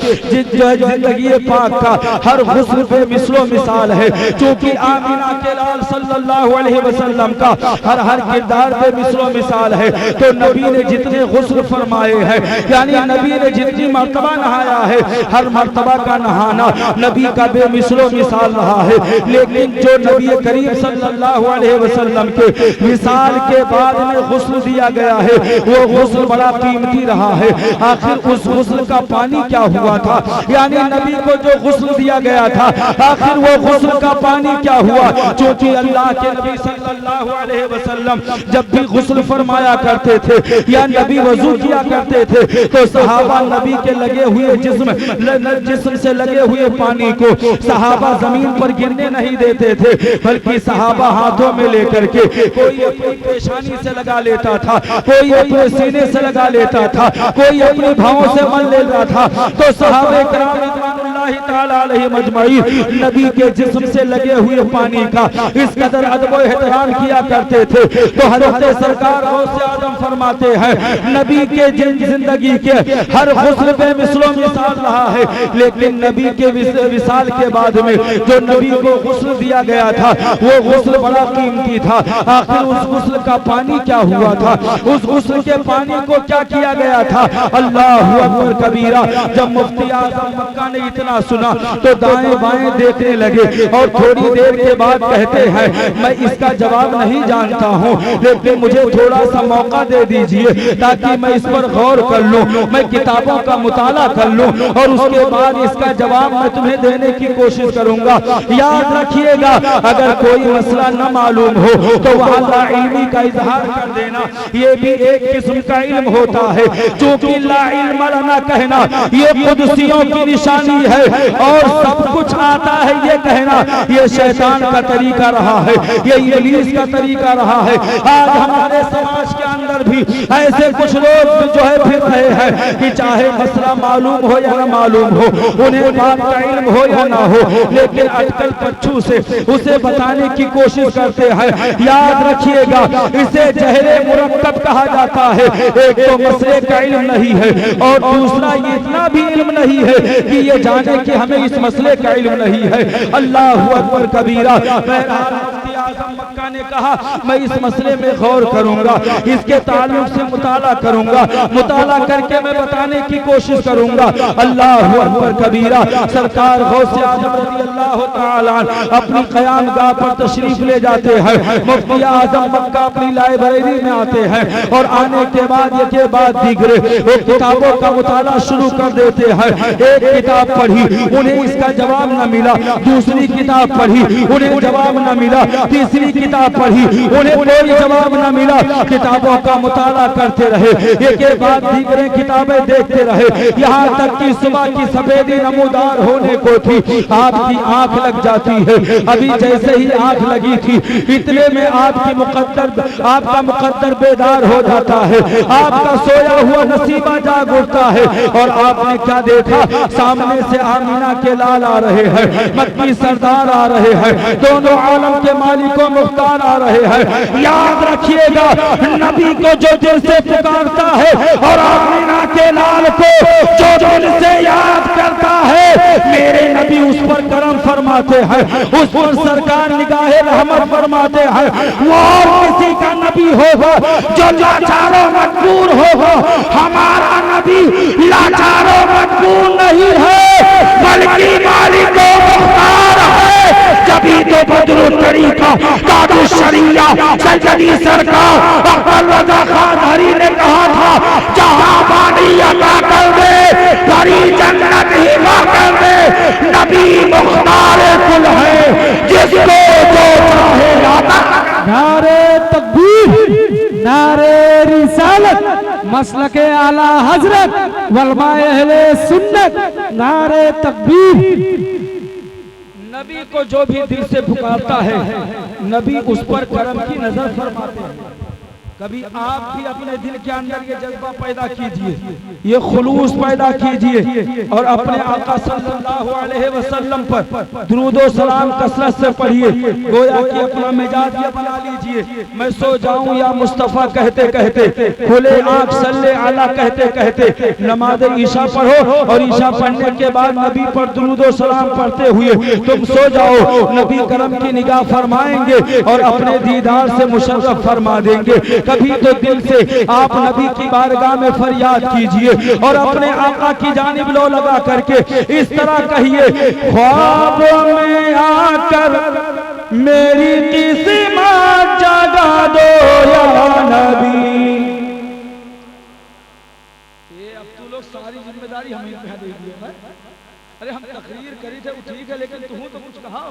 जो है जिंदगी पाक का हर गुस्ल पे मिसलो मिसाल है, क्योंकि आमिना के लाल सल्लल्लाहु अलैहि वसल्लम का हर किरदार पे मिसलो मिसाल है। तो नबी ने जितने गुस्ल फरमाए हैं यानी नबी ने जितनी मर्तबा नहाया है हर मर्तबा का नहाना नबी का बेमिसलो मिसाल रहा है। लेकिन जो नबी करीम सल्लल्लाहु अलैहि वसल्लम के मिसाल के बाद में गुस्ल दिया गया है वो गुस्ल बड़ा कीमती रहा है। आखिर उस गुस्ल का पानी क्या हुआ था, यानी नबी को जो गुस्ल दिया गया था आखिर वो गुस्ल का पानी क्या हुआ? क्योंकि अल्लाह के नबी सल्लल्लाहु अलैहि वसल्लम जब भी गुस्ल फरमाया करते थे या नबी वजू किया करते थे तो सहाबा नबी के लगे हुए जिस्म से लगे हुए पानी को सहाबा जमीन पर गिरने नहीं देते थे, बल्कि सहाबा हाथों में लेकर के कोई अपनी पेशानी से लगा लेता था, कोई अपने सीने से लगा लेता था, कोई अपनी भावों से मल लेता था। तो सहाबे किराम रिज़वानुल्लाहि ताला अलैहिम अजमईन नबी के जिस्म से लगे हुए पानी का इस कदर अदब एहतराम किया करते थे। तो हज़रत सरकार गौसे आज़म फरमाते हैं नबी के जिंदगी के हर गुस्ल पे मिसलो मिसाल रहा है, लेकिन नबी के विसाल के बाद में जो नबी को गुस्ल दिया गया था वो गुस्ल बड़ा कीमती था। आखिर उस गुस्ल का पानी क्या हुआ था, उस गुस्ल के पानी को क्या किया गया था? अल्लाहु अकबर कबीरा। जब मुफ्ती आज़म मक्का ने इतना सुना तो दाएं बाएं देखने लगे और थोड़ी देर के बाद कहते हैं मैं इसका जवाब नहीं जानता हूँ, लेकिन मुझे थोड़ा सा मौका दे दीजिए ताकि मैं इस पर गौर कर लूँ, मैं किताबों का मुताला कर लूँ और उसके बाद इसका जवाब मैं तुम्हें देने की कोशिश करूंगा। याद रखिएगा अगर कोई मसला न मालूम हो तो वहाँ लाइल्मी का इजहार कर देना, ये भी एक किस्म का इल्म होता है। चूंकि ला इल्म लना कहना ये कुदसियों की निशानी है और सब कुछ आता है ये कहना ये शैतान का तरीका रहा है, ये इब्लीस का तरीका रहा है। आज हमारे समाज के अंदर भी भी ऐसे कुछ लोग जो है फिर रहे हैं कि चाहे मसला मालूम हो या ना मालूम हो, उन्हें बात का इल्म हो या ना हो, लेकिन अटकल पच्छू से उसे बताने की कोशिश करते हैं। याद रखिएगा, इसे जहरे मुरक्कब कहा जाता है। एक तो मसले का इल्म नहीं है और दूसरा ये इतना भी इल्म नहीं है कि ये जाने कि हमें इस मसले का इल्म नहीं है। अल्लाहु अकबर कबीरा। मुफ्ती आज़म मक्का ने कहा मैं इस मसले में गौर करूंगा, इसके ताल्लुक से मुताला करूंगा, मुताला करके मैं बताने की कोशिश करूंगा। अल्लाहु अकबर कबीरा। सरकार गौसे आज़म रज़ी अल्लाह ताला अपनी क़यामगाह पर तशरीफ ले जाते हैं। मुफ्ती आज़म मक्का अपनी लाइब्रेरी में आते हैं और आने के बाद एक के बाद दीगरे वो किताबों का मुताला शुरू कर देते हैं। एक किताब पढ़ी, उन्हें इसका जवाब न मिला, दूसरी किताब पढ़ी, उन्हें जवाब न मिला, तीसरी किताब पढ़ी, उन्हें कोई जवाब न मिला। किताबों का मुताला करते रहे, एक के बाद दीगरे किताबें देखते रहे, यहाँ तक कि सुबह की सफेदी नमूदार होने को थी, आपकी आंख लग जाती है। अभी जैसे ही आंख लगी थी, इतने में आपका मुकद्दर बेदार हो जाता है, आपका सोया हुआ नसीबा जाग उठता है और आपने क्या देखा, सामने से आमीना के लाल आ रहे हैं, मक्की सरदार आ रहे हैं, दोनों आलम के मालिकों मुख्तार आ रहे हैं। याद रखिएगा, नबी को जो दिल से पुकारता है और आमीना के लाल को जो दिल से याद करता है, मेरे नबी उस पर करम फरमाते हैं, उस पर सरकार निगाहे रहमत फरमाते हैं। वो और किसी का नबी होगा जो लाचारों मजबूर होगा, हमारा नबी लाचारों मजबूर नहीं है, बल्कि मालिको मुख्तार है। जभी तो बदरू तरीका कादू शरिया सजदी सरकार अकबर रजा खान हरी ने कहा था, जहां बानी अता कर दे, भरी जन्नत हिबा कर दे। नबी मुख्तार कुल है, जिसको जो चाहे आता। नारे तकबीर, नारे रिसालत, मसलके आला हजरत वलमाए अहले सुन्नत, नारे तकबीर। नबी को जो भी दिल से पुकारता है, नबी उस पर करम की नजर फरमाते हैं। कभी आप भी अपने दिल के अंदर ये जज्बा पैदा कीजिए, ये खुलूस पैदा कीजिए और अपने आका सल्लल्लाहु अलैहि वसल्लम पर दुरूद और सलाम कसरत से पढ़िए। गोया कि अपना मिजाज ये बना लीजिए, मैं सो जाऊं या मुस्तफ़ा कहते कहते, खुले आंख सल्ले आला कहते कहते नमाज ईशा पढ़ो और ईशा पढ़ने के बाद नबी पर दुरूद और सलाम पढ़ते हुए तुम सो जाओ। नबी करम की निगाह फरमाएंगे और अपने दीदार से मुशर्रफ फरमा देंगे। कभी तो दिल से आप नबी की बारगाह में फरियाद कीजिए और अपने आका की जानिब लो लगा करके इस तरह कहिए, ख्वाबों में आकर मेरी किस्मत जगा दो या नबी। ये अब तू लोग सारी जिम्मेदारी हमें पे दे दी है। अरे हम तकरीर करी थे, वो ठीक है, लेकिन तू तो कुछ कहा।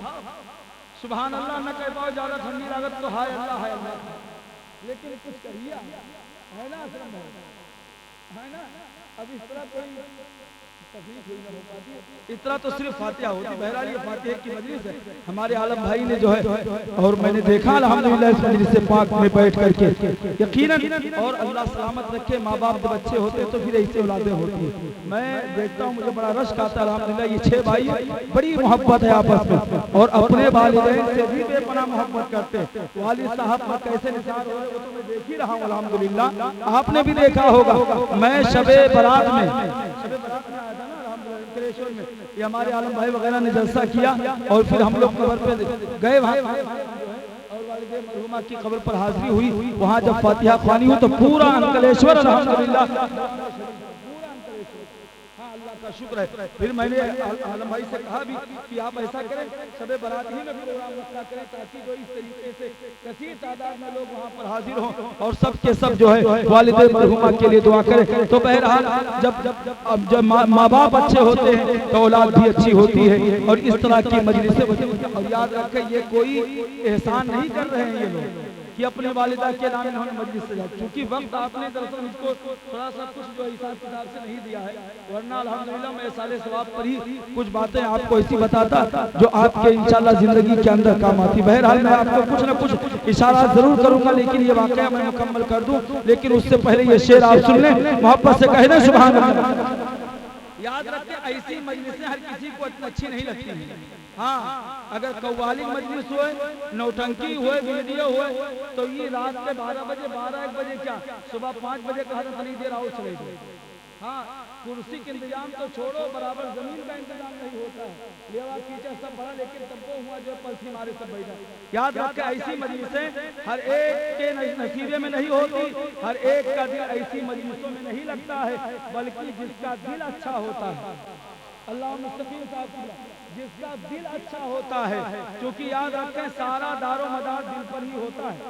सुभान अल्लाह न कह पाओ, ज्यादा ठंडी लागत तो हाय अल्लाह, हाय अल्लाह, लेकिन कुछ कहिए है ना, है ना। अब इस तरह कोई तकलीफ हुई ना हो पाती, इस तरह तो सिर्फ फातिहा होती। बहरहाल ये फातिहा की मजलिस है, हमारे आलम भाई ने जो है, और मैंने देखा अल्हम्दुलिल्लाह इस मजलिस से पाक में बैठ करके यकीनन, और अल्लाह सलामत रखे, माँ बाप जब बच्चे होते तो फिर ऐसे औलादें होती है। मैं देखता हूँ, मुझे बड़ा रश्क आता है। अल्हम्दुलिल्लाह ये 6 भाई बड़ी मोहब्बत है आपस में और अपने वालिदैन से भी बेपनाह मोहब्बत करते हैं। वालिद साहब पर कैसे निसार हो रहे हो तो मैं देख ही रहा हूँ अल्हम्दुलिल्लाह, आपने भी देखा होगा। मैं शबे बारात में आया था ना में, ये हमारे आलम भाई वगैरह ने जलसा किया और फिर हम लोग कब्र पे गए वहाँ और वालिद मरहुमा की कब्र पर हाजिरी हुई। वहाँ जब फातिहा ख्वानी हुई तो पूरा अंकलेश्वर अल्हम्दुलिल्लाह का शुक्र है। फिर मैंने आलम भाई से कहा भी कि आप ऐसा करें, सबे बारात ही में प्रोग्राम रखा करें ताकि जो इस तरीके से कसीर तादाद में लोग वहाँ पर हाजिर हों और सब के सब जो है वालिद मरहुमा के लिए दुआ करें। तो बहरहाल जब माँ बाप अच्छे होते हैं तो औलाद भी अच्छी होती है और इस तरह की मजलिस से। और याद रखें, ये कोई एहसान नहीं कर रहे हैं ये लोग, कि अपने वालिदा के नाम इन्होंने मजलिस सजाई। क्योंकि वक्त आपने दरअसल मुझको थोड़ा सा कुछ जो हिसाब किताब से नहीं दिया है, वरना अल्हम्दुलिल्लाह मैं साले सवाब पर ही कुछ बातें आपको ऐसी बताता जो आपके इंशाल्लाह जिंदगी के अंदर काम आती। बहरहाल मैं आपको कुछ न कुछ इशारा जरूर करूंगा, लेकिन ये वाकया मैं मुकम्मल कर दूं, लेकिन उससे पहले ये शेर आप सुन लें, मोहब्बत से कह दें सुभान अल्लाह। याद रखें, ऐसी मजलिसें हर किसी को अच्छी नहीं लगती हैं। हाँ, अगर कव्वाली मजलिस हुए, नौटंकी हुए, वीडियो हुए, तो ये रात के 12 बजे 12-1 बजे क्या सुबह 5 बजे कहा था नहीं देर आओ चले जाओ। हाँ, कुर्सी के इंतजाम तो छोड़ो, बराबर जमीन का इंतजाम नहीं होता है। लेवा कीचड़ सब बड़ा, लेकिन तब्बो हुआ जो पलथी मारे सब बैठा। याद रखें, ऐसी मजलिसें हर एक के नसीबे में नहीं होती, हर एक का दिल ऐसी मजलिसों में नहीं लगता है, बल्कि जिसका दिल अच्छा होता है। अल्लाह मुस्तकीम साहब, जिसका दिल अच्छा होता है, क्योंकि याद रखें सारा दारो मदार दिल पर ही होता है।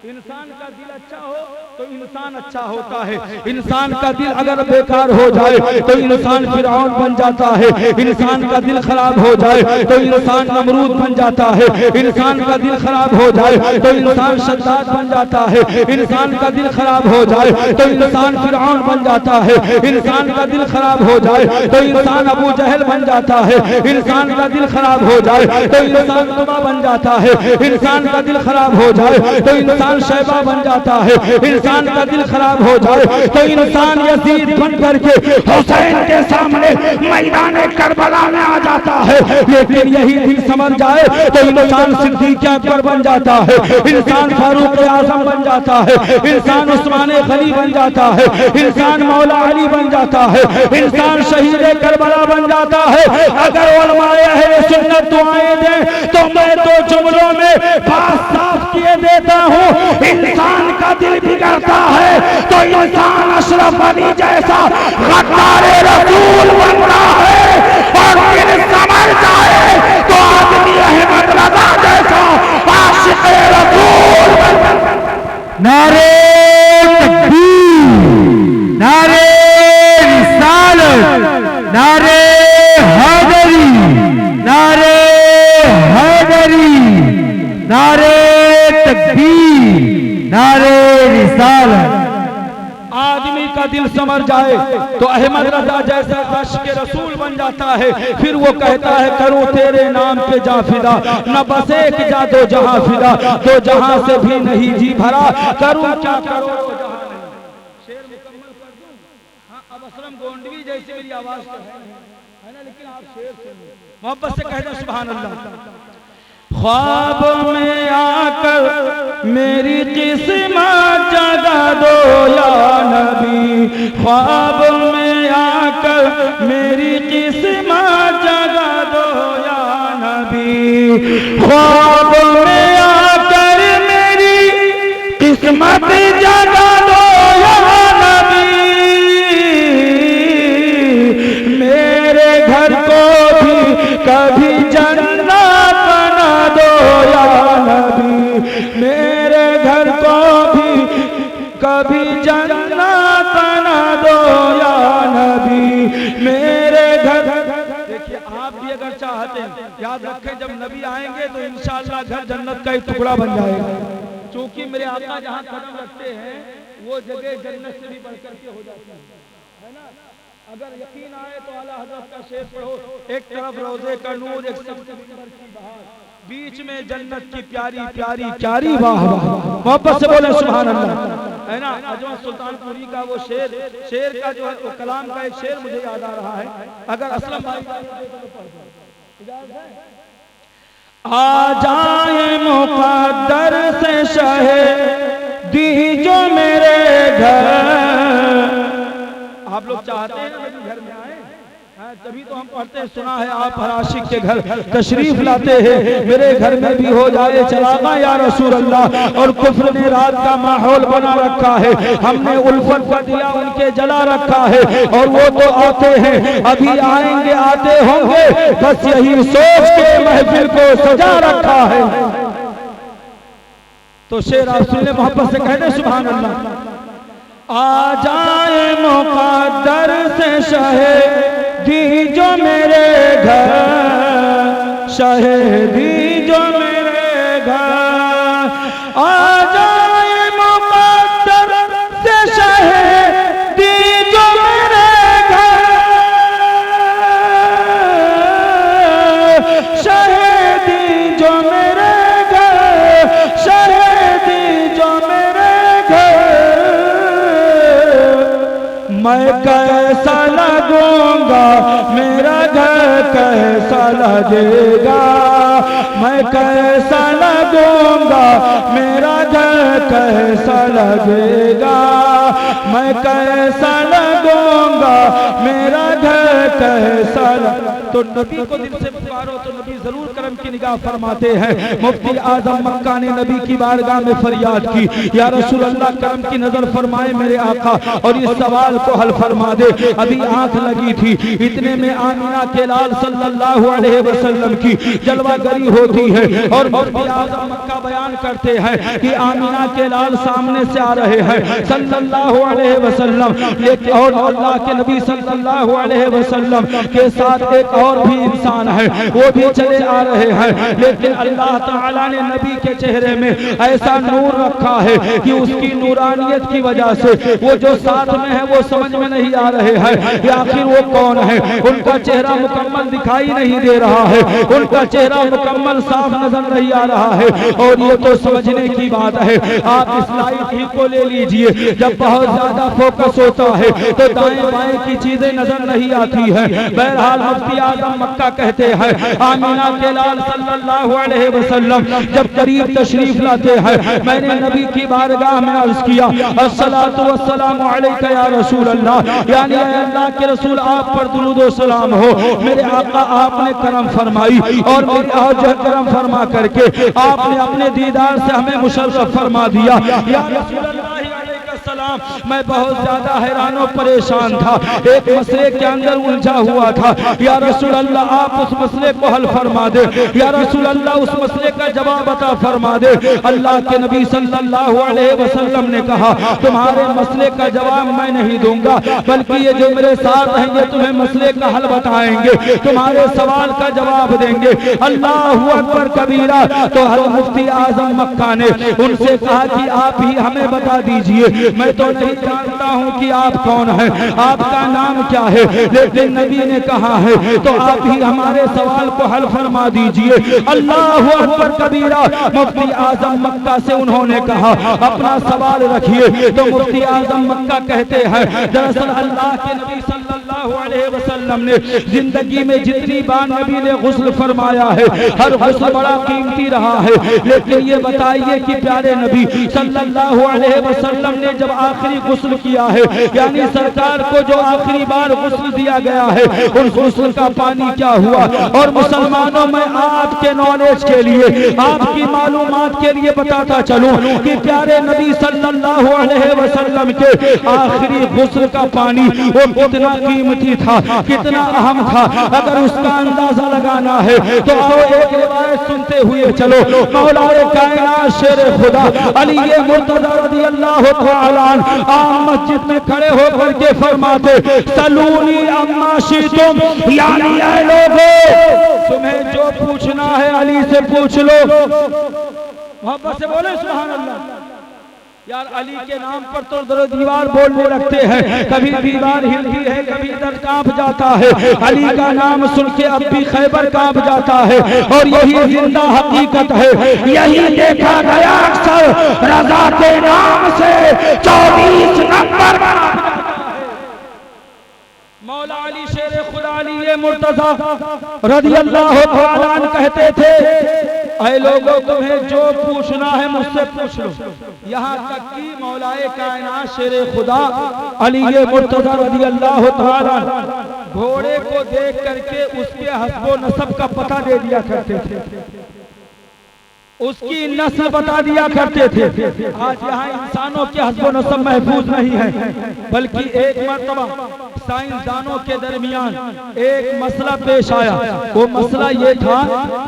इंसान का दिल अच्छा हो तो इंसान अच्छा होता है, इंसान का दिल अगर बेकार हो जाए तो इंसान फिरौन बन जाता है, इंसान का दिल खराब हो जाए तो इंसान नमरूद बन जाता है, इंसान का दिल खराब हो जाए तो इंसान शद्दाद बन जाता है, इंसान का दिल खराब हो जाए तो इंसान फिरौन बन जाता है, इंसान का दिल खराब हो जाए तो इंसान अबू जहल बन जाता है, इंसान का दिल खराब हो जाए तो इंसान तुबा बन जाता है, इंसान का दिल खराब हो जाए तो इंसान शैबा बन जाता है, इंसान का दिल खराब हो जाए तो इंसान यजीद बन करके हुसैन के सामने मैदान करबला में आ जाता है। लेकिन यही दिल समझ जाए तो इंसान सिद्दीक़ अकबर बन जाता है, इंसान फारूक आजम बन जाता है, इंसान उस्मान गनी बन जाता है, इंसान मौला अली बन जाता है, इंसान शहीद करबला बन जाता है। अगर उलमाए अहले सुन्नत दुआएं दें तो मैं तो जुमलों में बात साफ किए देता हूँ। इंसान का दिल बिगड़ता है तो इंसान अशरफ अली जैसा गद्दारे रसूल बनता है, और दिल समझ जाए तो आदमी अहमद रजा जैसा आशिक़े रसूल बनता है। नारे तकबीर, नारे रिसालत, नारे हैदरी, नारे हैदरी, नारे तकबीर, नारे रिसालत। आदमी का दिल समझ जाए तो अहमद रजा जैसा आशिक़े रसूल बन जाता है। फिर वो कहता है करूं तेरे नाम पे जा फिदा, न बस एक जा दो जहां फिदा, दो जहां से भी नहीं जी भरा, करूं क्या करो शेर मुकम्मल कर दूं। हाँ, अब असलम गोंडवी जैसी मेरी आवाज तो है ना, लेकिन आप शेर सुनिए, मोहब्बत से कह दो सुभान अल्लाह। ख्वाब में आकर मेरी किस्मत जगा दो या नबी, ख्वाब में आकर मेरी किस्मत जगा दो या नबी, ख्वाब में आकर मेरी किस्मत जगा दो या नबी, मेरे घर को भी कभी जन्नत बना दो या नबी, मेरे घर को भी कभी जन्नत बना दो या नबी, मेरे घर। देखिए, आप भी अगर चाहते हैं, याद रखें जब नबी आएंगे तो इंशाअल्लाह घर जन्नत का एक टुकड़ा बन जाएगा। क्योंकि मेरे आका जहाँ कदम रखते हैं वो जगह जन्नत से भी बढ़कर के हो जाती है ना। अगर यकीन आए तो आला हज़रत का शेर पढ़ो, एक तरफ रोजे का नूर, एक सबसे की बहार, बीच में जन्नत की प्यारी प्यारी प्यारी वाह वाह। मोहब्बत से बोले सुभान अल्लाह, है ना। अजवा सुल्तानपुरी का वो शेर का जो है वो कलाम का एक शेर मुझे याद आ रहा है, अगर असलम भाई आ जाए मुक़द्दर से शहीदी जो मेरे घर। आप लोग चाहते हैं मेरे घर में आए, तभी तो हम पढ़ते हैं, सुना है आप हर आशिक के घर तशरीफ लाते हैं, मेरे घर में भी हो जाए चरागा या रसूल अल्लाह। और कुफ्र ने रात का माहौल बना रखा है, हमने उल्फत का दिया उनके जला रखा है, और वो तो आते हैं अभी आएंगे, आते होंगे, बस यही सोच के महफिल को सजा रखा है। तो शेर आप सुन ले, मोहब्बत से कह दे सुभान अल्लाह। आ जाए मुक़द्दर से शहीदी जो मेरे घर, शहीदी जो मेरे घर, आ जाए मैं कैसा लगूंगा, मेरा घर कैसा लगेगा, मैं कैसा लगूंगा, मेरा घर कैसा लगेगा, मैं कैसा लगूंगा, मेरा घर कैसा तो नबी को दिल से पुकारो तो नबी जरूर करम की निगाह फरमाते हैं। मुफ्ती आजम मक्का ने नबी की बारगाह में फरियाद की, या रसूल अल्लाह करम की नजर फरमाए मेरे आका और इस सवाल को हल फरमा दे। अभी आंख लगी थी, इतने में आमिना के लाल सल्लल्लाहु अलैहि वसल्लम की जलवागरी होती है और मुफ्ती आजम मक्का बयान करते हैं कि आमिना के लाल सामने से आ रहे हैं सल्लल्लाहु अलैहि वसल्लम, लेकिन और अल्लाह के नबी सल्लल्लाहु अलैहि वसल्लम के साथ एक और भी इंसान है, वो भी चले आ रहे हैं, लेकिन अल्लाह ताला ने नबी के चेहरे में ऐसा नूर रखा है कि उसकी नूरानियत की वजह से वो जो साथ में है वो समझ में नहीं आ रहे हैं कि आखिर वो कौन है। उनका चेहरा मुकम्मल दिखाई नहीं दे रहा है, उनका चेहरा मुकम्मल साफ नजर नहीं आ रहा है। और ये तो समझने की बात है, आप इस लाइट ही को ले लीजिए, जब बहुत ज्यादा फोकस होता है तो दाएं बाएं की चीजें नजर नहीं आती है। बहरहाल मुफ्ती आजम मक्का कहते हैं आमिना के लाल सल्लल्लाहु अलैहि वसल्लम जब करीब तशरीफ लाते हैं, मैंने नबी की बारगाह में अर्ज किया अस्सलातु वस्सलामु अलैका या रसूल अल्लाह, यानी अल्लाह के रसूल आप पर दुरूद व सलाम हो। मेरे आका आपने करम फरमाई और मेरी आज करम फरमा करके आपने अपने दीदार से हमें मुशर्रफ फरमा दिया। या रसूल अल्लाह सलाम, मैं बहुत ज्यादा हैरान और परेशान था, एक मसले के अंदर उलझा हुआ था। या रसूल अल्लाह आप उस मसले को हल फरमा दे, या रसूल अल्लाह उस मसले का जवाब अता फरमा दे। अल्लाह के नबी सल्लल्लाहु अलैहि वसल्लम ने कहा तुम्हारे मसले का जवाब मैं नहीं दूंगा, बल्कि ये जो मेरे साथ हैं ये तुम्हें मसले का हल बताएंगे, तुम्हारे सवाल का जवाब देंगे। अल्लाहु अकबर कबीरा। तो मुफ्ती आजम मक्का ने उनसे कहा कि आप ही हमें बता दीजिए, मैं तो नहीं जानता हूँ कि आप कौन है, आपका नाम क्या है, लेकिन नबी ने कहा है तो आप ही हमारे सवाल को हल फरमा दीजिए। अल्लाहु अकबर कबीरा। मुफ्ती आजम मक्का से उन्होंने कहा अपना सवाल रखिए। तो मुफ्ती आजम मक्का कहते हैं दरअसल अल्लाह के नबी सल्लल्लाहु अलैहि वसल्लम ने जिंदगी में जितनी बार नबी ने गुस्ल फरमाया है हर गुस्ल बड़ा कीमती रहा है, लेकिन ये बताइए कि प्यारे नबी सल्लल्लाहु अलैहि वसल्लम ने जब आखिरी गुस्ल किया है, यानी सरकार को जो आखिरी बार गुस्ल दिया गया है उस गुस्ल का पानी क्या हुआ। और मुसलमानों में आपके नॉलेज के लिए, आपकी मालूमात के लिए बताता चलूं कि प्यारे नबी सल्लल्लाहु अलैहि वसल्लम के आखिरी गुस्ल का पानी वो कितना कीमती था, कितना अहम था। अगर उसका अंदाजा लगाना है तो आओ एक रिवायत सुनते हुए चलो। मौलाए कायनात शेर खुदा अली मुर्तजा रज़ियल्लाहु ताला आम मस्जिद में खड़े होकर के फरमाते सलूनी अम्मा शीतुम, यानी ऐ लोगों तुम्हें जो पूछना है अली से पूछ लो। मोहब्बत से बोले सुभान अल्लाह। यार अली के नाम पर तो दर दीवार बोलने लगते हैं, कभी दीवार हिलती है, कभी इधर कांप जाता है। अली का नाम सुन के अब भी खैबर कांप जाता है और यही जिंदा हकीकत है। यही देखा गया अक्सर रजा के नाम से 24 नंबर मौला अली शेर खुदा अली मुर्तजा रज़ियल्लाहु ताला अन्हु कहते थे ऐ लोगों तुम्हें जो पूछना है मुझसे पूछ लो। यहाँ तक कि मौलाए कायनात शेर खुदा अली मुर्तजा रज़ियल्लाहु ताला अन्हु घोड़े को देख करके उसके हस्बो नसब का पता दे दिया करते थे, उसकी नस्ल बता दिया करते थे। आज यहाँ इंसानों के हस्बो नसब महफूज नहीं है, बल्कि एक मर्तबा साइंसदानों के दरमियान एक मसला पेश आया। वो मसला ये था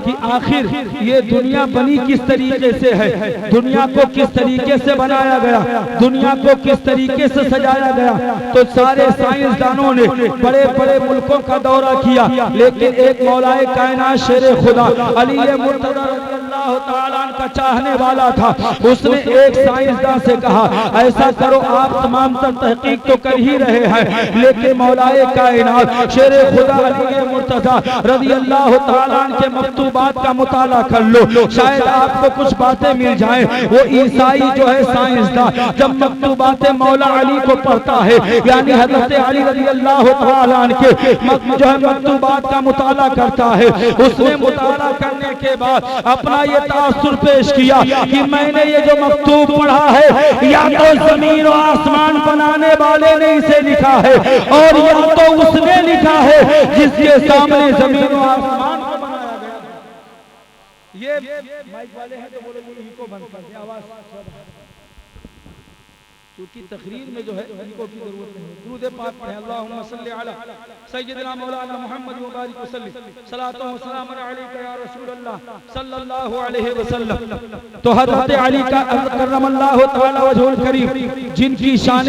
कि आखिर ये दुनिया बनी किस तरीके से है, दुनिया को किस तरीके से बनाया गया, दुनिया को किस तरीके से सजाया गया। तो सारे साइंसदानों ने बड़े बड़े मुल्कों का दौरा किया, लेकिन एक मौलाए कायनात शेर खुदा अली मुर्तजा रज़ियल्लाहु ताला अन्हु का चाहने वाला था। उसने एक साइंसदान से कहा ऐसा करो आप तमाम तर तहकीक तो कर ही रहे हैं, लेकिन मौलाए कायनात शेर खुदा अली मुर्तजा रज़ी अल्लाह ताला अन्हु के मकतूबात का मुताला कर लो, शायद आपको कुछ बातें मिल जाएं। वो ईसाई जो है साइंसदान जब मकतूबात मौला अली को पढ़ता है, यानी हजरत अली रज़ी अल्लाह ताला अन्हु के जो है मकतूबात का मुताला करता है, उसने मुताला करने के बाद अपना ये तासुर पेश किया कि मैंने ये जो मकतूब पढ़ा है या तो जमीन और आसमान बनाने वाले ने इसे लिखा है और या तो उसने लिखा है जिसके सामने जमीन और आसमान को बनाया गया। ये माइक वाले हैं जो बोले इनको बंद कर दे आवाज, क्योंकि तकरीर में जो है इनको की जरूरत नहीं है। दुरूद पाक पढ़ें, अल्लाहुम्मा सल्ली अला सय्यिदना मौलाना मुहम्मद व बारिक वसल्लिम सलातो व सलाम अलैका या रसूलल्लाह सल्लल्लाहु अलैहि वसल्लम। तो हजरत अली का करमल्लाहु तआला वजहुल करीम जिनकी शान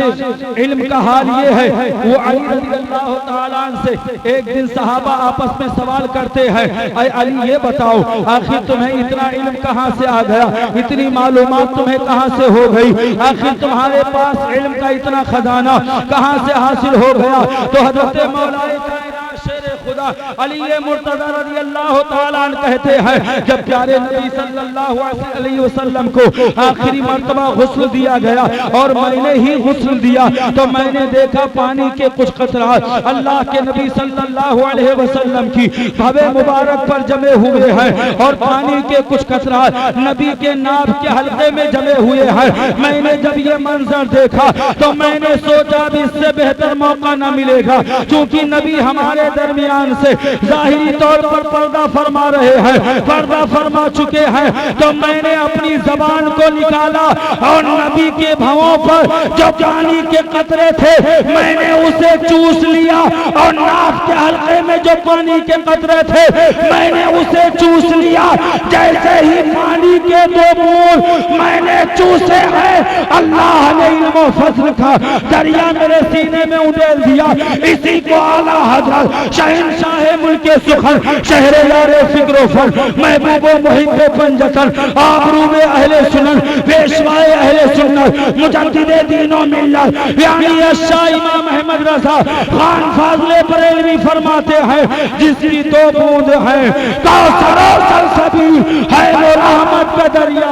इल्म का हाल ये है, वो अली रज़ियल्लाहु तआला अन्हु से एक दिन सहाबा आपस में सवाल करते हैं, ऐ अली ये बताओ आखिर तुम्हें इतना इल्म कहाँ से आ गया, इतनी मालूमात तुम्हें कहाँ से हो गई, आखिर तुम्हारे पास इल्म का इतना खजाना कहां से हासिल हो गया। तो हजरत मौलाए कायनात शेर खुदा अली मुर्तजा रज़ी अल्लाह ताला अन्हु कहते हैं, जब प्यारे नबी सल्लल्लाहु अलैहि वसल्लम को आखिरी मर्तबा गुस्ल दिया गया और मैंने ही गुस्ल दिया तो मैंने देखा पानी के कुछ कतरात अल्लाह के नबी सल्लल्लाहु अलैहि वसल्लम की भवे मुबारक पर जमे हुए हैं और पानी के कुछ कतरात नबी के नाभ के हल्के में जमे हुए हैं। मैंने जब ये मंजर देखा तो मैंने सोचा भी इससे बेहतर मौका न मिलेगा, क्योंकि नबी हमारे दरमियान से जाहिरी तौर पर पर्दा फरमा रहे हैं, पर्दा फरमा चुके हैं। तो मैंने अपनी जबान को निकाला और नबी के भवों पर जो पानी के कतरे थे मैंने उसे चूस लिया और नाक के हल्के में जो पानी के कतरे थे मैंने उसे चूस लिया। जैसे ही पानी के दो बूंद मैंने चूसे हैं, अल्लाह ने इल्म फज़्ल का दरिया मेरे सीने में उड़ेल दिया। इसी को आला हज़रत शहंशाह मुल्के सुखन शहरेदारे फिक्रो फन महबूबो मुहिब्बे पंजतन आबरूबे अहले सुनन पेशवाए अहले सुन्नत मुजद्दिदे दीनो मिल्लत यानी शाह इमाम अहमद रज़ा खान फाज़ले बरेलवी फरमाते हैं, जिसकी दो बूंद है कौसर और सलसबील है वो रहमत का दरिया।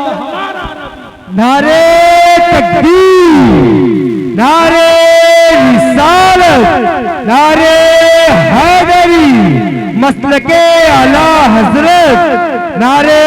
नारे तकबीर, नारे रिसालत, नारे हैदरी, मसलके आला हजरत, नारे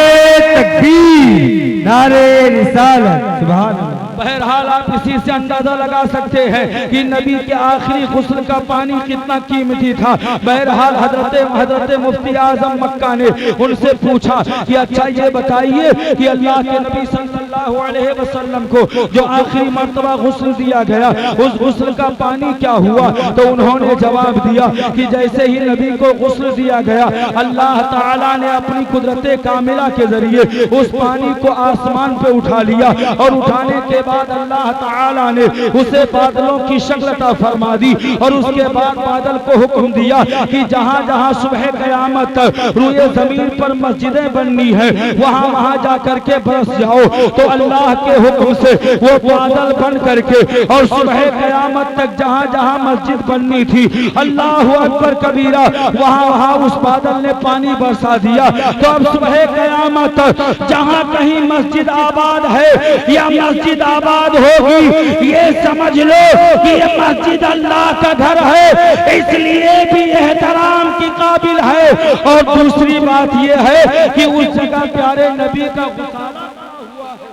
तकबीर, नारे रिसालत। सुभान अल्लाह। बहरहाल आप इसी से अंदाजा लगा सकते हैं कि नबी के आखिरी गुस्ल का पानी कितना कीमती था। बहरहाल हजरत मुफ्ती आजम मक्का ने उनसे पूछा कि अच्छा ये बताइए कि अल्लाह के नबी सल्लल्लाहु अलैहि वसल्लम को जो आखिरी मर्तबा गुस्ल दिया गया उस गुस्ल का पानी क्या हुआ। तो उन्होंने जवाब दिया कि जैसे ही नबी को गुस्ल दिया गया अल्लाह ताला ने अपनी कुदरत कामिला के जरिए उस पानी को आसमान पे उठा लिया और उठाने के बाद अल्लाह ताला ने उसे बादलों की शक्ल अता फरमा दी और उसके बाद बादल को हुक्म दिया कि जहां जहां सुबह क़यामत तक रूए जमीन पर मस्जिदें बननी है वहां वहां जाकर के बरस जाओ। तो अल्लाह के हुक्म से वो बादल बन करके और सुबह क़यामत तक जहां जहां मस्जिद बननी थी अल्लाह अकबर कबीरा वहां वहां उस बादल ने पानी बरसा दिया। तो अब सुबह क़यामत तक जहां कहीं मस्जिद आबाद है या मस्जिद आबाद होगी ये समझ लो कि ये मस्जिद अल्लाह का घर है, इसलिए भी एहतराम की काबिल है। और दूसरी बात ये है कि उस जगह प्यारे नबी का गुसाला हुआ है।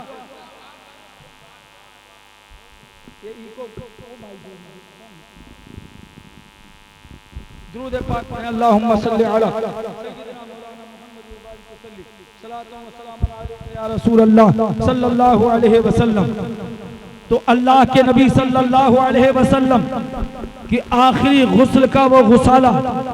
दुरूद पाक पढ़ें, अल्लाहुम्मा सल्ली अला या रसूल अल्लाह सल्लल्लाहु अलैहि वसल्लम। तो अल्लाह के नबी सल्लल्लाहु अलैहि वसल्लम कि आखिरी गुस्ल का वो गुसाला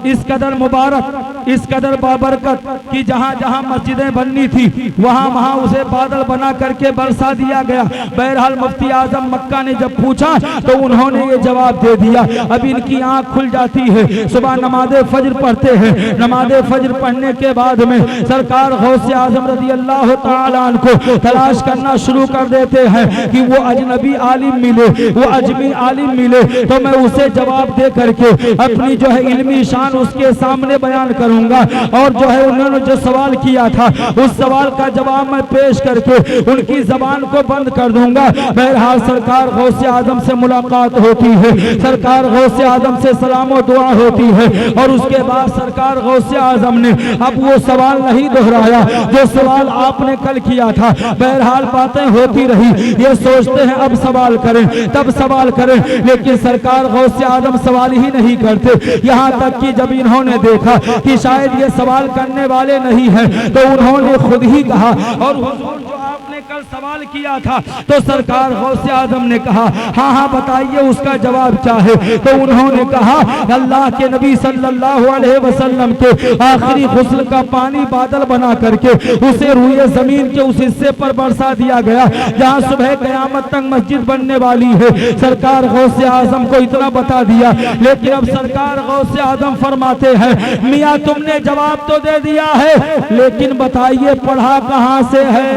इस कदर मुबारक, इस कदर बाबरकत कि जहां जहां मस्जिदें बननी थी वहां वहां उसे बादल बना करके बरसा दिया गया। बहरहाल मुफ्ती आजम मक्का ने जब पूछा तो उन्होंने ये जवाब दे दिया। अब इनकी आंख खुल जाती है, सुबह नमाज फजर पढ़ते हैं, नमाज फजर पढ़ने के बाद में सरकार गौसे आजम रज़ी अल्लाह ताला अन्हु को तलाश करना शुरू कर देते हैं कि वो अजनबी आलिम मिले, वो अजमी आलिम मिले तो मैं उसे जवाब दे करके अपनी जो है इल्मी शान उसके सामने बयान करूंगा और जो है उन्होंने जो सवाल किया था उस सवाल का जवाब मैं पेश करके उनकी जबान को बंद कर दूंगा। बहरहाल सरकार गौसे आजम से मुलाकात होती है, सरकार गौसे आजम से सलाम और दुआ होती है और उसके बाद सरकार गौसे आजम ने अब वो सवाल नहीं दोहराया जो सवाल आपने कल किया था। बहरहाल बातें होती रही, ये सोचते हैं अब सवाल करें तब सवाल करें, लेकिन सरकार गौसे आजम सवाल ही नहीं करते। यहाँ तक कि जब इन्होंने देखा कि शायद ये सवाल करने वाले नहीं हैं तो उन्होंने खुद ही कहा, और हुजूर जो आपने कल सवाल किया था तो सरकार गौसे आजम ने कहा हाँ हाँ बताइए उसका जवाब क्या है। तो उन्होंने कहा अल्लाह के नबी सल्लल्लाहु अलैहि वसल्लम के आखिरी गुस्ल का पानी बादल बना करके उसे रुए जमीन के उस हिस्से पर बरसा दिया गया जहाँ सुबह कयामत तक मस्जिद बनने वाली है। सरकार गौसे आजम को इतना बता दिया, लेकिन अब सरकार गौसे आजम फरमाते हैं मियाँ तुमने जवाब तो दे दिया है लेकिन बताइए पढ़ा कहाँ से है।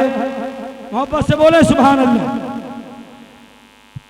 मोहब्बत से बोले सुभान अल्लाह।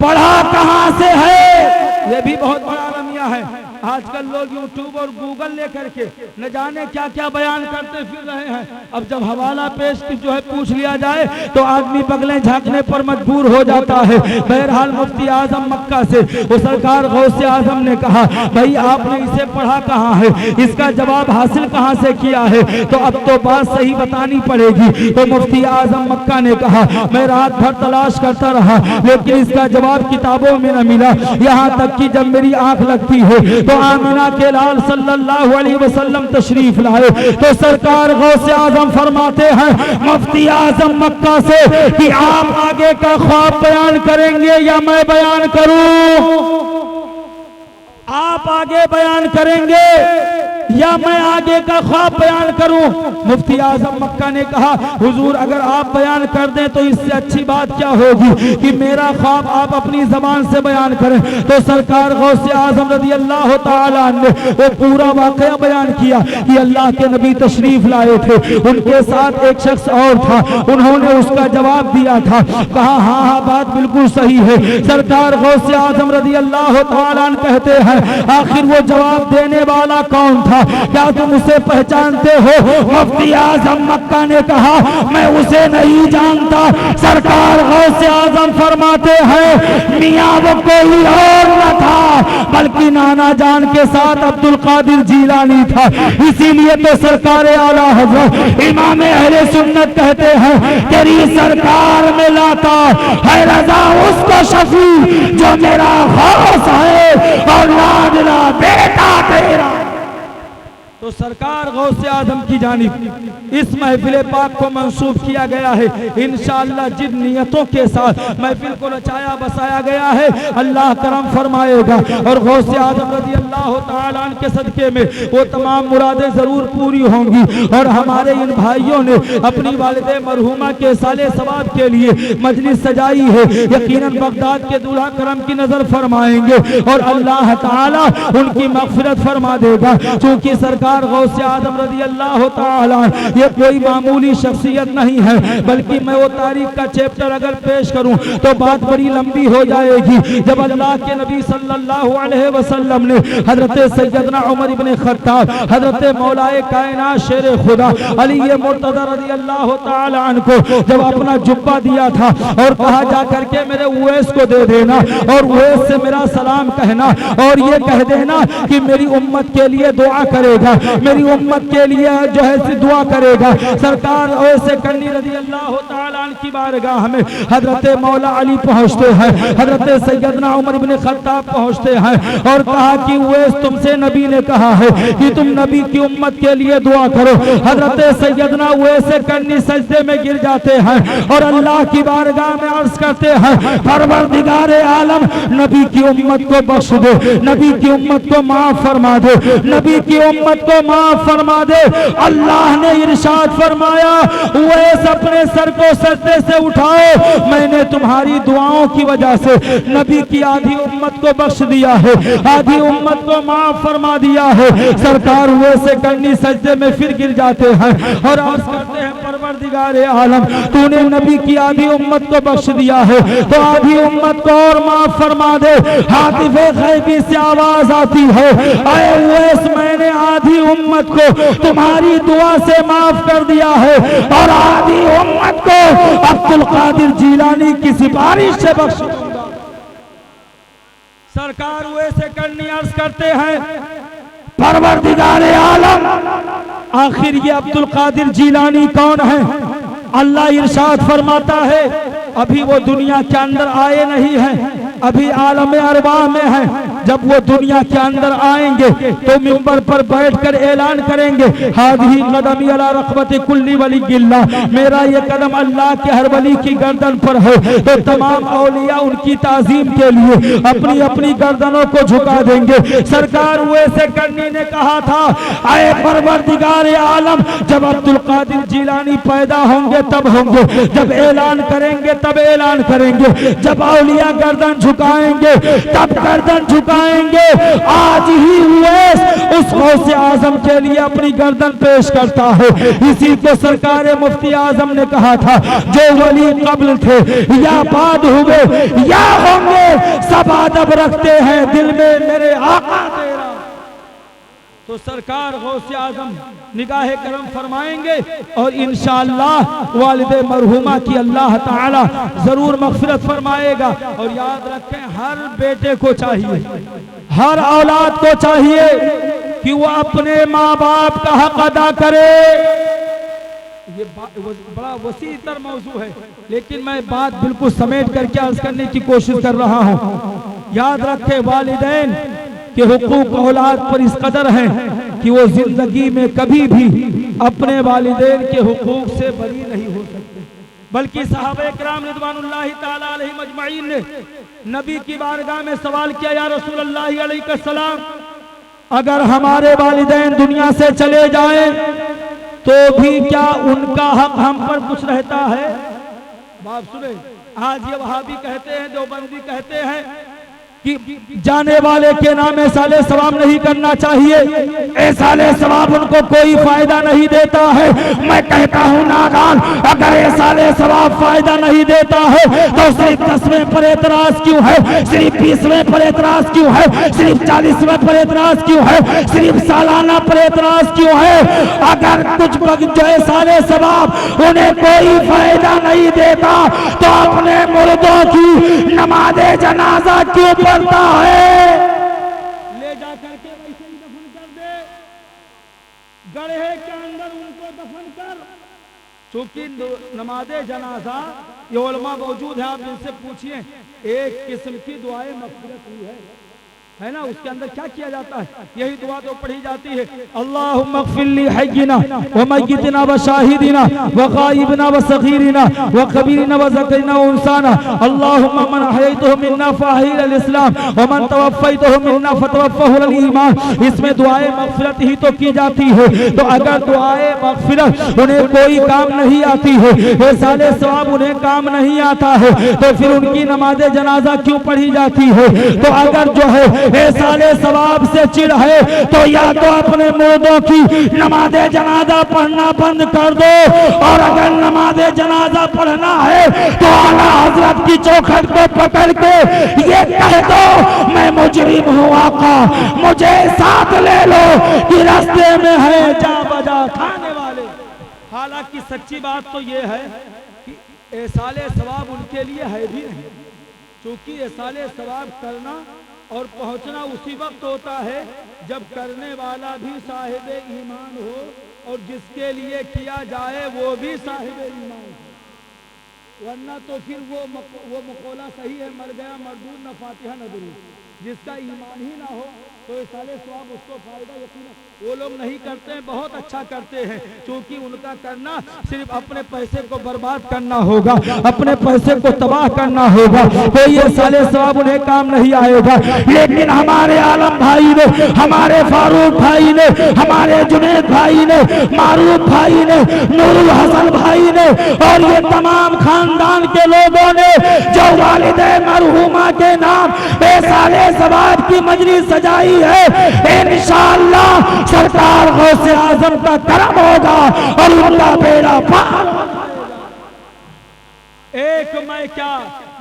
पढ़ा कहाँ से है, ये भी बहुत बड़ा अलमिया है। आजकल लोग यूट्यूब और गूगल लेकर के न जाने क्या क्या बयान करते फिर रहे हैं। अब जब हवाला पेश जो है पूछ लिया जाए तो आदमी बगलें झांकने पर मजबूर हो जाता है। बहरहाल मुफ्ती आजम मक्का से वो सरकार गौसे आजम ने कहा भाई आपने इसे पढ़ा कहाँ है, इसका जवाब हासिल कहाँ से किया है, तो अब तो बात सही बतानी पड़ेगी। तो मुफ्ती आजम मक्का ने कहा मैं रात भर तलाश करता रहा लेकिन इसका जवाब किताबों में न मिला, यहाँ तक कि जब मेरी आंख लगती है तो आमिना के लाल सल्लल्लाहु अलैहि वसल्लम तशरीफ लाए तो सरकार गौसे आजम फरमाते हैं मुफ्ती आजम मक्का से कि आप आगे का ख्वाब बयान करेंगे या मैं बयान करूं, आप आगे बयान करेंगे या मैं आगे का ख्वाब बयान करूं। मुफ्ती आजम मक्का ने कहा हुजूर अगर आप बयान कर दें तो इससे अच्छी बात क्या होगी कि मेरा ख्वाब आप अपनी जबान से बयान करें। तो सरकार गौसे आजम रज़ी अल्लाह ताला ने वो पूरा वाकया बयान किया कि अल्लाह के नबी तशरीफ लाए थे, उनके साथ एक शख्स और था, उन्होंने उसका जवाब दिया था, कहा हाँ हाँ बात बिल्कुल सही है। सरकार गौसे आजम रज़ी अल्लाह ताला कहते हैं आखिर वो जवाब देने वाला कौन था, क्या तुम उसे पहचानते हो। मुफ्ती आजम मक्का ने कहा मैं उसे नहीं जानता। सरकार गौसे आजम फरमाते हैं मियाँ वो कोई और न था बल्कि नाना जान के साथ अब्दुल कादिर जीलानी था। इसीलिए तो सरकार आला हज़रत इमाम अहले सुन्नत कहते हैं तेरी सरकार में लाता है रजा उसको शफी जो मेरा गौस है और लाडला बेटा तेरा। तो सरकार गौसे आजम की जानिब इस महफिल पाक को मंसूब किया गया है। इंशाअल्लाह जिन नियतों के साथ महफिल को रचाया बसाया गया है अल्लाह करम फरमाएगा और गौसे आजम रज़ी अल्लाह ताला के सदके में वो तमाम मुरादें जरूर पूरी होंगी। और हमारे इन भाइयों ने अपनी वालिदे मरहुमा के साले सवाब के लिए मजलिस सजाई है, यकीनन बगदाद के दूल्हा करम की नजर फरमाएंगे और अल्लाह ताला उनकी मगफिरत फरमा देगा। चूंकि सरकार गौसे आजम रज़ी अल्लाह ताला ये कोई मामूली शख्सियत नहीं है बल्कि मैं वो तारीख का चैप्टर अगर पेश करूं तो बात बड़ी लंबी हो जाएगी। जब अल्लाह के नबी सल्लल्लाहु अलैहि वसल्लम ने हजरत सैयदना उमर इब्ने खत्ताब, हजरत मौलाए कायनात शेर खुदा अली मुर्तज़ा रज़ी अल्लाह ताला अन्हु को जब अपना जुब्बा दिया था और कहा जा करके मेरे उवैस को दे देना और उवैस से मेरा सलाम कहना और ये कह देना कि मेरी उम्मत के लिए दुआ करेगा, मेरी उम्मत के लिए जो है दुआ करेगा। सरकार ऐसे करनी रज़ी अल्लाह ताला की बारगाह में हजरत मौला अली पहुंचते हैं, हजरत सैयदना उमर इब्ने खत्ताब पहुंचते हैं और कहा कि उवैस तुमसे नबी ने कहा है कि तुम नबी की उम्मत के लिए दुआ करो। हजरत सैयदना उवैस करनी सजदे में गिर जाते हैं और अल्लाह की बारगाह में अर्ज करते हैं परवरदिगारे आलम नबी की उम्मत को बख्श दे, नबी की उम्मत को माफ फरमा दे, नबी की उम्मत को माफ फरमा दे। अल्लाह ने इरशाद फरमाया उवैस अपने सर को सजदे से उठाओ, मैंने तुम्हारी दुआओं की वजह से नबी की आधी उम्मत को बख्श दिया है, आधी उम्मत को माफ फरमा दिया है। सरकार उवैस करनी सजदे में फिर गिर जाते हैं और अर्ज करते हैं परवरदिगार आलम तूने नबी की आधी उम्मत को बख्श दिया है तो आधी उम्मत को और माफ फरमा दे। हातिफे गैबी से आवाज आती है, ऐ उवैस मैंने आधी उम्मत को तुम्हारी दुआ से माफ कर दिया है और आधी उम्मत को अब्दुल कादिर जीलानी की सिफारिश से बख्श दूंगा। सरकार वैसे करनी अर्ज करते हैं, परवरदिगार आलम आखिर ये अब्दुल कादिर जीलानी कौन है? अल्लाह इरशाद फरमाता है अभी वो दुनिया के अंदर आए नहीं हैं, अभी आलम अरवाह में है। जब वो दुनिया के अंदर आएंगे तो मिंबर पर बैठकर ऐलान करेंगे, हादिही कदमी अला रक़बति कुल्ली वली गिल्ला, मेरा ये कदम अल्लाह के हर वली की गर्दन पर है। तो तमाम औलिया उनकी ताजीम के लिए अपनी अपनी गर्दनों को झुका देंगे। सरकार वैसे करनी ने कहा था, आए परवरदिगार आलम जब अब्दुल कादिर जीलानी पैदा होंगे तब होंगे, जब ऐलान करेंगे तब ऐलान करेंगे, जब औलिया गर्दन झुकाएंगे तब गर्दन झुकाएंगे। आज ही उवैस उस गौसे आजम के लिए अपनी गर्दन पेश करता है। इसी को सरकार मुफ्ती आजम ने कहा था, जो वली कब्ल थे या बाद हुए या होंगे सब अदब रखते हैं दिल में मेरे आका तेरा। तो सरकार गौसे आजम निगाहे करम फरमाएंगे और इंशाअल्लाह वालिदे मरहुमा की अल्लाह ताला जरूर मग़फ़िरत फरमाएगा। और याद रखें, हर बेटे को चाहिए, हर औलाद को चाहिए कि वो अपने माँ बाप का हक अदा करे। ये बड़ा वसी तर मौजू है, लेकिन मैं बात बिल्कुल समेट करके अर्ज करने की कोशिश कर रहा हूँ। याद रखें, वालिदैन के हुकूक औलाद पर इस कदर हैं कि वो जिंदगी में कभी भी अपने वालिदैन के हुकूक से बरी नहीं हो सकते। बल्कि सहाबा किराम रिज़वानुल्लाहि ताला अलैहिम अजमईन ने नबी की बारगाह में सवाल किया, या रसूल अल्लाह अलैहिस्सलाम, अगर हमारे वालिदैन दुनिया से चले जाएं तो भी क्या उनका हक हम पर कुछ रहता है? बाप सुने, आज ये वहाबी कहते हैं, देवबंदी कहते हैं कि जाने वाले के नाम साले सवाब नहीं करना चाहिए, साले सवाब उनको कोई फायदा नहीं देता है। मैं कहता हूँ नादान, अगर साले सवाब फायदा नहीं देता है तो सिर्फ 10वें पर एतराज क्यों है, सिर्फ 20वें पर एतराज क्यों है, सिर्फ 40वें पर एतराज क्यों है, सिर्फ सालाना पर एतराज क्यों है? अगर कुछ जो है साले सवाब उन्हें कोई फायदा नहीं देता तो अपने मुर्दों की नमाज़े जनाजा क्यों करता है? ले जा करके वैसे ही दफन कर दे, गड्ढे के अंदर उनको दफन कर। चूंकि नमाज़े जनाजा ये उलमा मौजूद है, आप इनसे पूछिए, एक किस्म की दुआएं मग़फ़िरत हुई है ना, उसके अंदर क्या किया जाता है? यही दुआ तो पढ़ी जाती है, अल्लाहुम्मा अग़फ़िर ली हय्यिना व मय्यितिना व शाहिदिना व गायिबिना व सग़ीरिना व कबीरिना व ज़करिना व उन्साना, अल्लाहुम्मा मन अहयैतहु मिन्ना फ़अहिल अल इस्लाम व मन तवफ़्फ़ैतहु मिन्ना फ़तवफ़्फ़हु अल ईमान। इसमें दुआए मग़फ़िरत ही तो की जाती है। तो अगर दुआए मग़फ़िरत उन्हें कोई काम नहीं आती है, ये साले सवाब उन्हें काम नहीं आता है, तो फिर उनकी नमाज़े जनाजा क्यों पढ़ी जाती है? तो अगर जो है साले सवाब से चिढ़ है तो या तो अपने मुर्दों की नमाज़े जनाजा पढ़ना बंद कर दो, और अगर नमाज़े जनाजा पढ़ना है तो आला हजरत की चौखट को पकड़ के ये कह दो, मैं मुजरिम हूँ आका, मुझे साथ ले लो कि रास्ते में है जा बजा खाने वाले। हालांकि सच्ची बात तो ये है कि साले सवाब उनके लिए है भी नहीं, क्योंकि साले सवाब करना और पहुंचना उसी वक्त होता है जब करने वाला भी साहिब ईमान हो और जिसके लिए किया जाए वो भी साहिब ईमान हो, वरना तो फिर वो मकौला सही है, मर गया मरदूद न फातिहा न दुरूद। जिसका ईमान ही ना हो तो ये साले सवाब उसको फायदा यकीन वो लोग नहीं करते हैं, बहुत अच्छा करते हैं, क्योंकि उनका करना सिर्फ अपने पैसे को बर्बाद करना होगा, अपने पैसे को तबाह करना होगा, तो ये साले सवाब उन्हें काम नहीं आएगा। लेकिन हमारे आलम भाई ने, हमारे फारूक भाई ने, हमारे जुनैद भाई ने, मारूफ भाई ने, नूरुल हसन भाई ने और ये तमाम खानदान के लोगों ने जो वालिदे मरहुमा के नाम साले सवाब की मजलिस सजाई है, इंशाअल्लाह सरकार गौसे आजम का करम होगा और उनका बेड़ा पार हो जाएगा। एक मैं क्या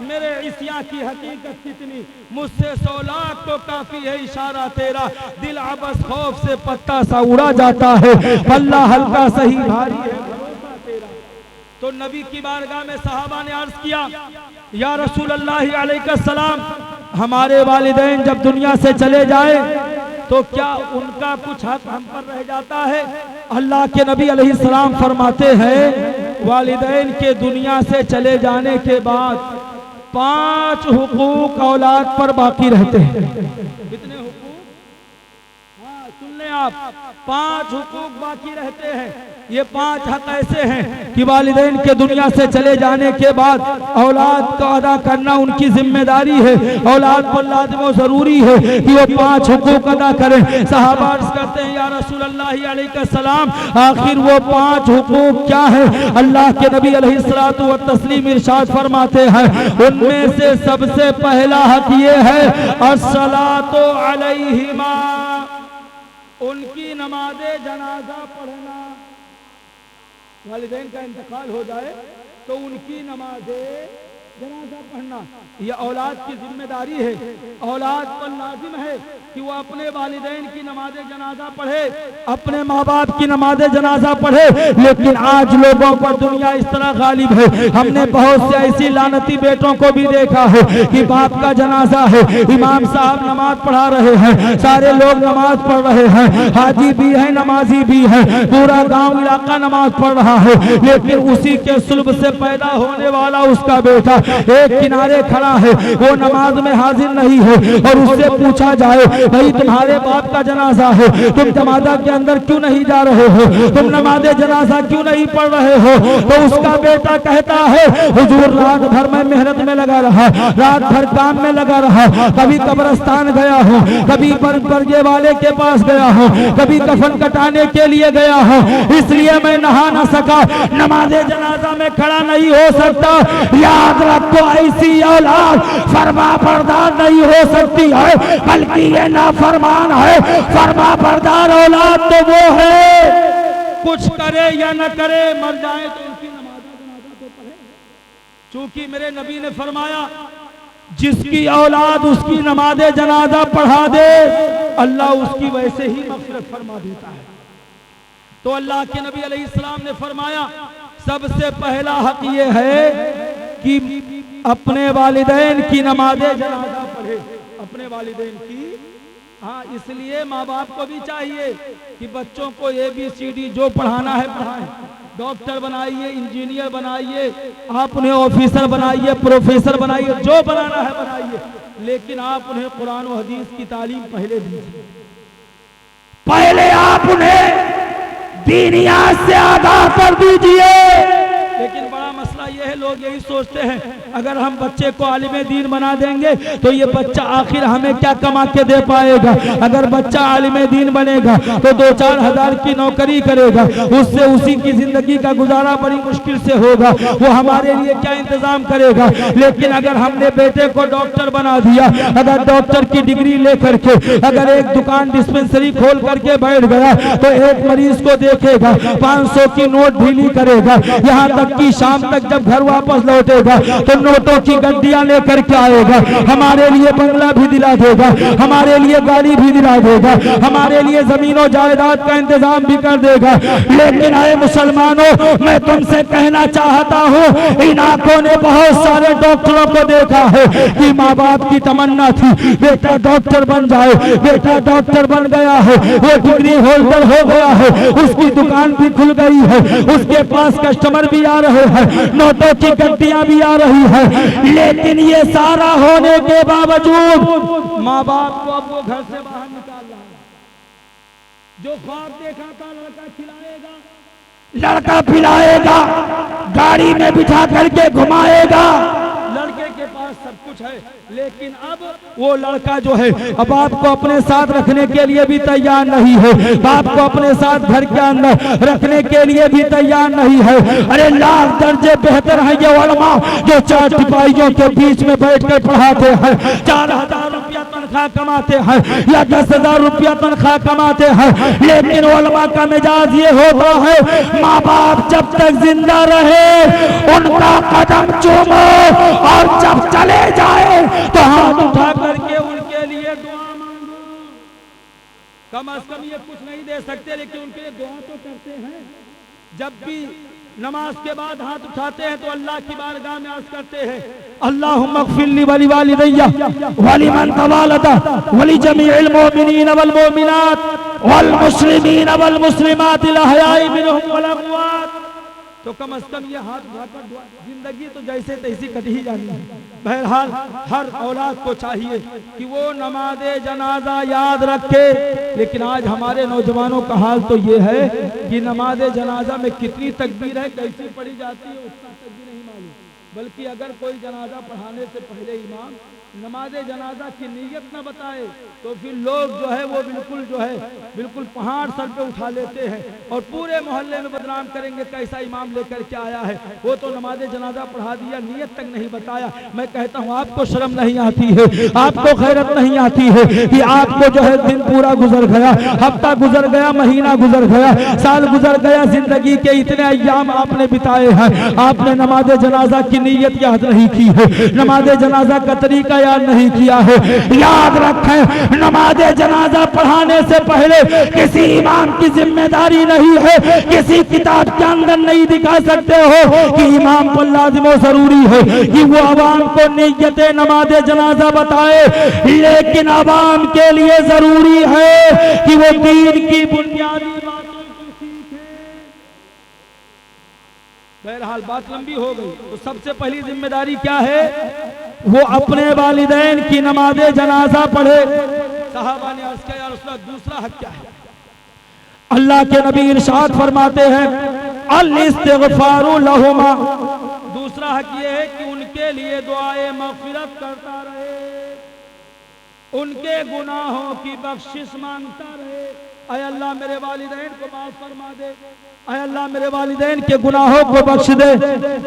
मेरे इसिया की हकीकत कितनी, मुझसे 100 लाख तो काफी है इशारा तेरा, दिल अबस खौफ से पत्ता सा उड़ा जाता है, पल्ला हल्का सही भारी है भरोसा तेरा। तो नबी की बारगाह में सहाबा ने अर्ज किया, या रसूल अल्लाह अलैहिस्सलाम, हमारे वालिदैन जब दुनिया से चले जाए तो क्या उनका कुछ हक हम पर रह जाता है? अल्लाह के नबी अलैहिस्सलाम फरमाते हैं, वालिदैन के दुनिया से चले जाने के बाद 5 हुकूक औलाद पर बाकी रहते हैं। कितने हुकूक? हाँ सुन लें आप, 5 हुकूक बाकी रहते हैं। ये 5 हक ऐसे हैं कि वालिदैन के दुनिया से चले जाने के बाद औलाद का अदा करना उनकी जिम्मेदारी है। औलाद पर लाजिम और जरूरी है कि वो 5 हुकूक अदा करें। सहाबा अर्ज़ करते हैं, या रसूल अल्लाह अलैहिस्सलाम, आखिर वो 5 हुकूक क्या है? अल्लाह के नबी अलैहिस्सलातु व तस्लीम इरशाद फरमाते हैं, उनमें से सबसे पहला हक ये है, अस्सलातु अलैहिमा, उनकी नमाज़े जनाजा पढ़ना। वालिदैन का इंतकाल हो जाए तो उनकी नमाज़े जनाजा पढ़ना यह औलाद की जिम्मेदारी है। औलाद पर लाजिम है कि वो अपने वालिदैन की नमाज़े जनाजा पढ़े, अपने माँ बाप की नमाज़े जनाजा पढ़े। लेकिन आज लोगों पर दुनिया इस तरह गालिब है, हमने बहुत से ऐसी लानती बेटों को भी देखा है कि बाप का जनाजा है, इमाम साहब नमाज पढ़ा रहे हैं, सारे लोग नमाज पढ़ रहे हैं, हाजी भी है नमाजी भी है, पूरा गाँव इलाका नमाज पढ़ रहा है, लेकिन उसी के सुल्ब से पैदा होने वाला उसका बेटा एक किनारे खड़ा है, वो नमाज में हाजिर नहीं है, और उससे पूछा जाए, भाई तुम्हारे बाप का जनाजा है, तुम जमाजा के अंदर क्यों नहीं जा रहे हो, तुम नमाज़े जनाजा क्यों नहीं पढ़ रहे हो? तो उसका बेटा कहता है, हुजूर रात भर में मेहनत में लगा रहा, रात भर काम में लगा रहा, कभी कब्रिस्तान गया हूँ, कभी बरगे वाले के पास गया हूँ, कभी कफन कटाने के लिए गया हूँ, इसलिए मैं नहा न सका, नमाज़े जनाजा में खड़ा नहीं हो सकता। याद रखो, ऐसी औलाद फरमा बरदार नहीं हो सकती है, बल्कि ये नाफरमान है। फरमा बरदार औलाद तो वो है, कुछ करे या न करे, मर जाए तो उनकी नमाज जनाजा तो पढ़े। चूंकि मेरे नबी ने फरमाया, जिसकी औलाद उसकी नमाज जनाजा पढ़ा दे, अल्लाह उसकी वैसे ही मग़फ़िरत फरमा देता है। तो अल्लाह के नबी अलैहिस्सलाम ने फरमाया, सबसे पहला हक ये है कि अपने वालिदैन की नमाज़े जनाजा पढ़े, अपने वालिदैन की। हाँ, इसलिए माँ बाप को भी चाहिए कि बच्चों को ABCD जो पढ़ाना है पढ़ाएं, डॉक्टर बनाइए, इंजीनियर बनाइए, आप उन्हें ऑफिसर बनाइए, प्रोफेसर बनाइए, जो बनाना है बनाइए, लेकिन आप उन्हें कुरान और हदीस की तालीम पहले दीजिए। पहले आप उन्हें दीनियात से आगाह कर दीजिए। लेकिन बड़ा मसला यह है, लोग यही सोचते हैं, अगर हम बच्चे को आलिम दीन बना देंगे तो ये बच्चा आखिर हमें क्या कमा के दे पाएगा। अगर बच्चा आलिम दीन बनेगा तो 2-4 हज़ार की नौकरी करेगा, उससे उसी की जिंदगी का गुजारा बड़ी मुश्किल से होगा, वो हमारे लिए क्या इंतजाम करेगा। लेकिन अगर हमने बेटे को डॉक्टर बना दिया, अगर डॉक्टर की डिग्री लेकर के अगर एक दुकान डिस्पेंसरी खोल करके बैठ गया तो एक मरीज को देखेगा, 500 की नोट ढीली करेगा, यहाँ तक कि शाम तक जब घर वापस लौटेगा तो नोटों की गड्डियां लेकर के आएगा, हमारे लिए बंगला भी दिला देगा, हमारे लिए गाड़ी भी दिला देगा, हमारे लिए जमीनों जायदाद का इंतजाम भी कर देगा। लेकिन आए मुसलमानों, मैं तुमसे कहना चाहता हूँ, इन आंखों ने बहुत सारे डॉक्टरों को देखा है कि माँ बाप की तमन्ना थी बेटा डॉक्टर बन जाए, बेटा डॉक्टर बन गया है, वो डिग्री होल्डर हो गया है, उसकी दुकान भी खुल गई है, उसके पास कस्टमर भी आ रहे हैं, नोटों की गड्डियां भी आ रही है। लेकिन ये सारा होने के बावजूद माँ बाप को अब वो घर से बाहर निकाल रहा है। जो ख्वाब देखा था लड़का खिलाएगा, लड़का पिलाएगा, गाड़ी में बिठा करके घुमाएगा, लड़के के पास सब कुछ है, लेकिन अब वो लड़का जो है अब आपको अपने साथ रखने के लिए भी तैयार नहीं है, बाप को अपने साथ घर के अंदर रखने के लिए भी तैयार नहीं है। अरे लाख दर्जे बेहतर है ये उलमा जो 4 सिपाहियों के बीच में बैठ कर पढ़ाते हैं, 4000 रुपया तनख्वाह कमाते हैं या 10,000 रुपया तनख्वाह कमाते हैं, लेकिन उलमा का मिजाज ये होता है माँ बाप जब तक जिंदा रहे उनका कदम चूमो और जब चले जाए तो हाथ उठा करके उनके लिए दुआ मांगो। कम अज कम ये कुछ नहीं दे सकते लेकिन उनके लिए दुआ तो करते हैं। जब भी नमाज के बाद हाथ उठाते हैं तो अल्लाह की बारगाह में अर्ज करते हैं अल्लाहुम्मा इग़फिरली वली वालिदैया वली मन तवालदा वली जमीइल मोमिनीन वल मोमिनात वल मुस्लिमीन वल मुस्लिमात अल अहयाई मिनहुम वल अमवात। तो कम अज कम ये हाथ उठाकर दुआ, जिंदगी तो जैसे तैसी कट ही जानी है। बहरहाल हर औलाद को चाहिए कि वो नमाज़े जनाजा याद रखे, लेकिन आज हमारे नौजवानों का हाल तो ये है कि नमाज़े जनाजा में कितनी तकबीर है, कैसी पढ़ी जाती है उसका तक भी नहीं मालूम। बल्कि अगर कोई जनाजा पढ़ाने से पहले इमाम नमाज़े जनाजा की नीयत न बताए तो फिर लोग जो है वो बिल्कुल पहाड़ सर पे उठा लेते हैं और पूरे मोहल्ले में बदनाम करेंगे कैसा इमाम लेकर के आया है, वो तो नमाज़े जनाजा पढ़ा दिया, नीयत तक नहीं बताया। मैं कहता हूँ आपको शर्म नहीं आती है, आपको खैरत नहीं आती है कि आपको जो है दिन पूरा गुजर गया, हफ्ता गुजर गया, महीना गुजर गया, साल गुजर गया, जिंदगी के इतने अय्याम आपने बिताए हैं, आपने नमाज़े जनाजा की नीयत याद नहीं की है, नमाज़े जनाजा का तरीका याद नहीं किया है। याद रखें नमाज़े जनाजा पढ़ाने से पहले किसी इमाम की जिम्मेदारी नहीं है, किसी किताब के अंदर नहीं दिखा सकते हो कि इमाम पर लाजिम और जरूरी है कि वो अवाम को नीयत नमाज़े जनाजा बताए, लेकिन अवाम के लिए जरूरी है कि वो दीन की बुनियादी बातों को सीखे। बहरहाल बात लंबी हो गई, तो सबसे पहली जिम्मेदारी क्या है, वो अपने वालिदैन की नमाज़े जनाजा पढ़े। सहाबा ने अर्ज़ किया या रसूल अल्लाह दूसरा हक क्या है? अल्लाह के नबी इरशाद फरमाते हैं अल इस्तिग़फ़ारु लहुमा, दूसरा हक ये है कि उनके लिए दुआए मग़फ़िरत करता रहे, उनके गुनाहों की बख्शिश मांगता रहे। अय अल्लाह मेरे वालिदैन को माफ फरमा दे, अय अल्लाह मेरे वालिदैन के गुनाहों को बख्श दे।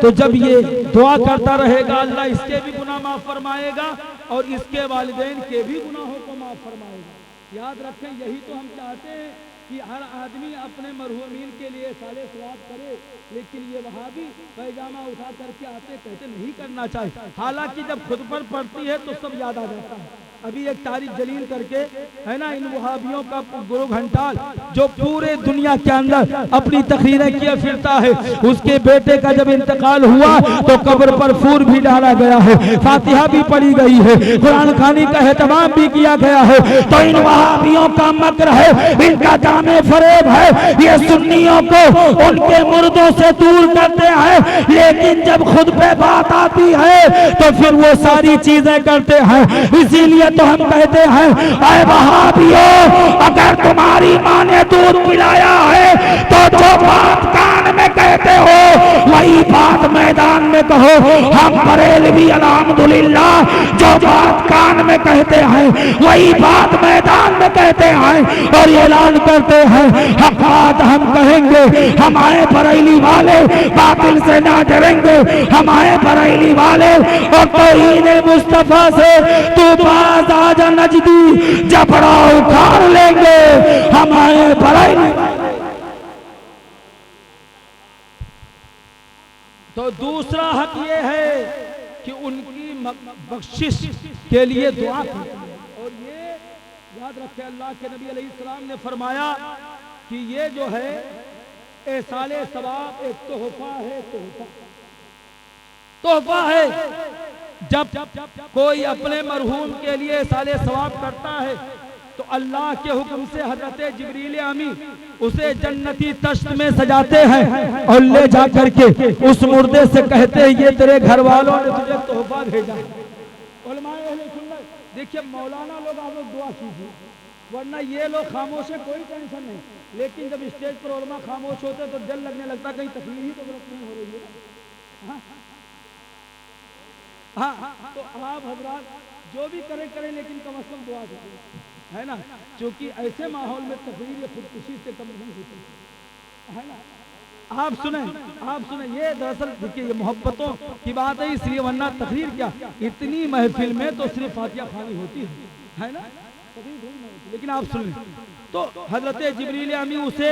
तो जब ये दुआ करता रहेगा अल्लाह इसके भी गुनाह माफ फरमाएगा और इसके वालिदैन के भी गुनाहों को माफ फरमाएगा। याद रखें यही तो हम चाहते हैं कि हर आदमी अपने मरहूमीन के लिए साले सवाब करे, लेकिन ये वहाबी पैजामा उठा करके आते कहते नहीं करना चाहिए, हालांकि जब खुद पर पड़ती है तो सब याद आ जाता है। अभी एक तारिक जलील करके है ना, इन वहाबियों का गुरु घंटाल जो पूरे दुनिया के अंदर अपनी तकरीरें किए फिरता है, उसके बेटे का जब इंतकाल हुआ तो कब्र पर फूल भी डाला गया है, फातिहा भी पढ़ी गई है, कुरान खानी का एहतमाम भी किया गया है। तो इन वहाबियों का मकर है, इनका जामे फरेब है, ये सुन्नियों को उनके मुर्दों से दूर करते हैं, लेकिन जब खुद पे बात आती है तो फिर वो सारी चीजें करते हैं। इसीलिए तो हम कहते हैं ऐ वहाबियों, अगर तुम्हारी माँ ने दूध पिलाया है तो जो बात कान में कहते हो वही बात मैदान में कहो। हम बरेलवी अल्हम्दुलिल्लाह जो बात कान में कहते हैं वही बात मैदान में कहते हैं और ऐलान करते हैं हक़ात हम कहेंगे। हम आए बरेली वाले बातिल से ना डरेंगे, हम आए बरेली वाले और तौहीद मुस्तफा से तू बाज आजा नजदी जबड़ा उखाड़ लेंगे, हम आए बरेली। तो दूसरा हक ये है कि उनकी बख्शिश के लिए दुआ करें। और ये याद रखें अल्लाह के नबी अलैहिस्सलाम ने फरमाया कि ये जो है एसाले सवाब एक तोहफा है, तोहफा है। जब कोई अपने मरहूम के लिए साले सवाब करता है तो अल्लाह के हुक्म से हजरत जिब्रील अमीन उसे जन्नती तश्त में सजाते हैं और ले जा करके उस मुर्दे से कहते हैं ये तेरे घर वालों ने तुझे तोहफा भेजा। उलमाए अहले सुन्नत, देखिए मौलाना लोग आप लोग दुआ कीजिए, वरना ये लोग खामोश है, कोई टेंशन नहीं, लेकिन जब स्टेज पर उलमा खामोश होते तो डर लगने लगता कहीं तकलीफ ही तो गलत नहीं हो रही है। हाँ, तो आप हजरात जो भी करें लेकिन कम अज कम दुआ करें, है ना, क्योंकि ऐसे माहौल में तकरीर या खुदकुशी से कम नहीं होती है ना। आप सुने ये दरअसल देखिए ये मोहब्बतों की बात है, इसलिए वरना तकरीर क्या, इतनी महफिल में तो सिर्फ फातिहा खानी होती है। है ना, लेकिन आप सुन लें। तो हजरत जिब्रील अमी उसे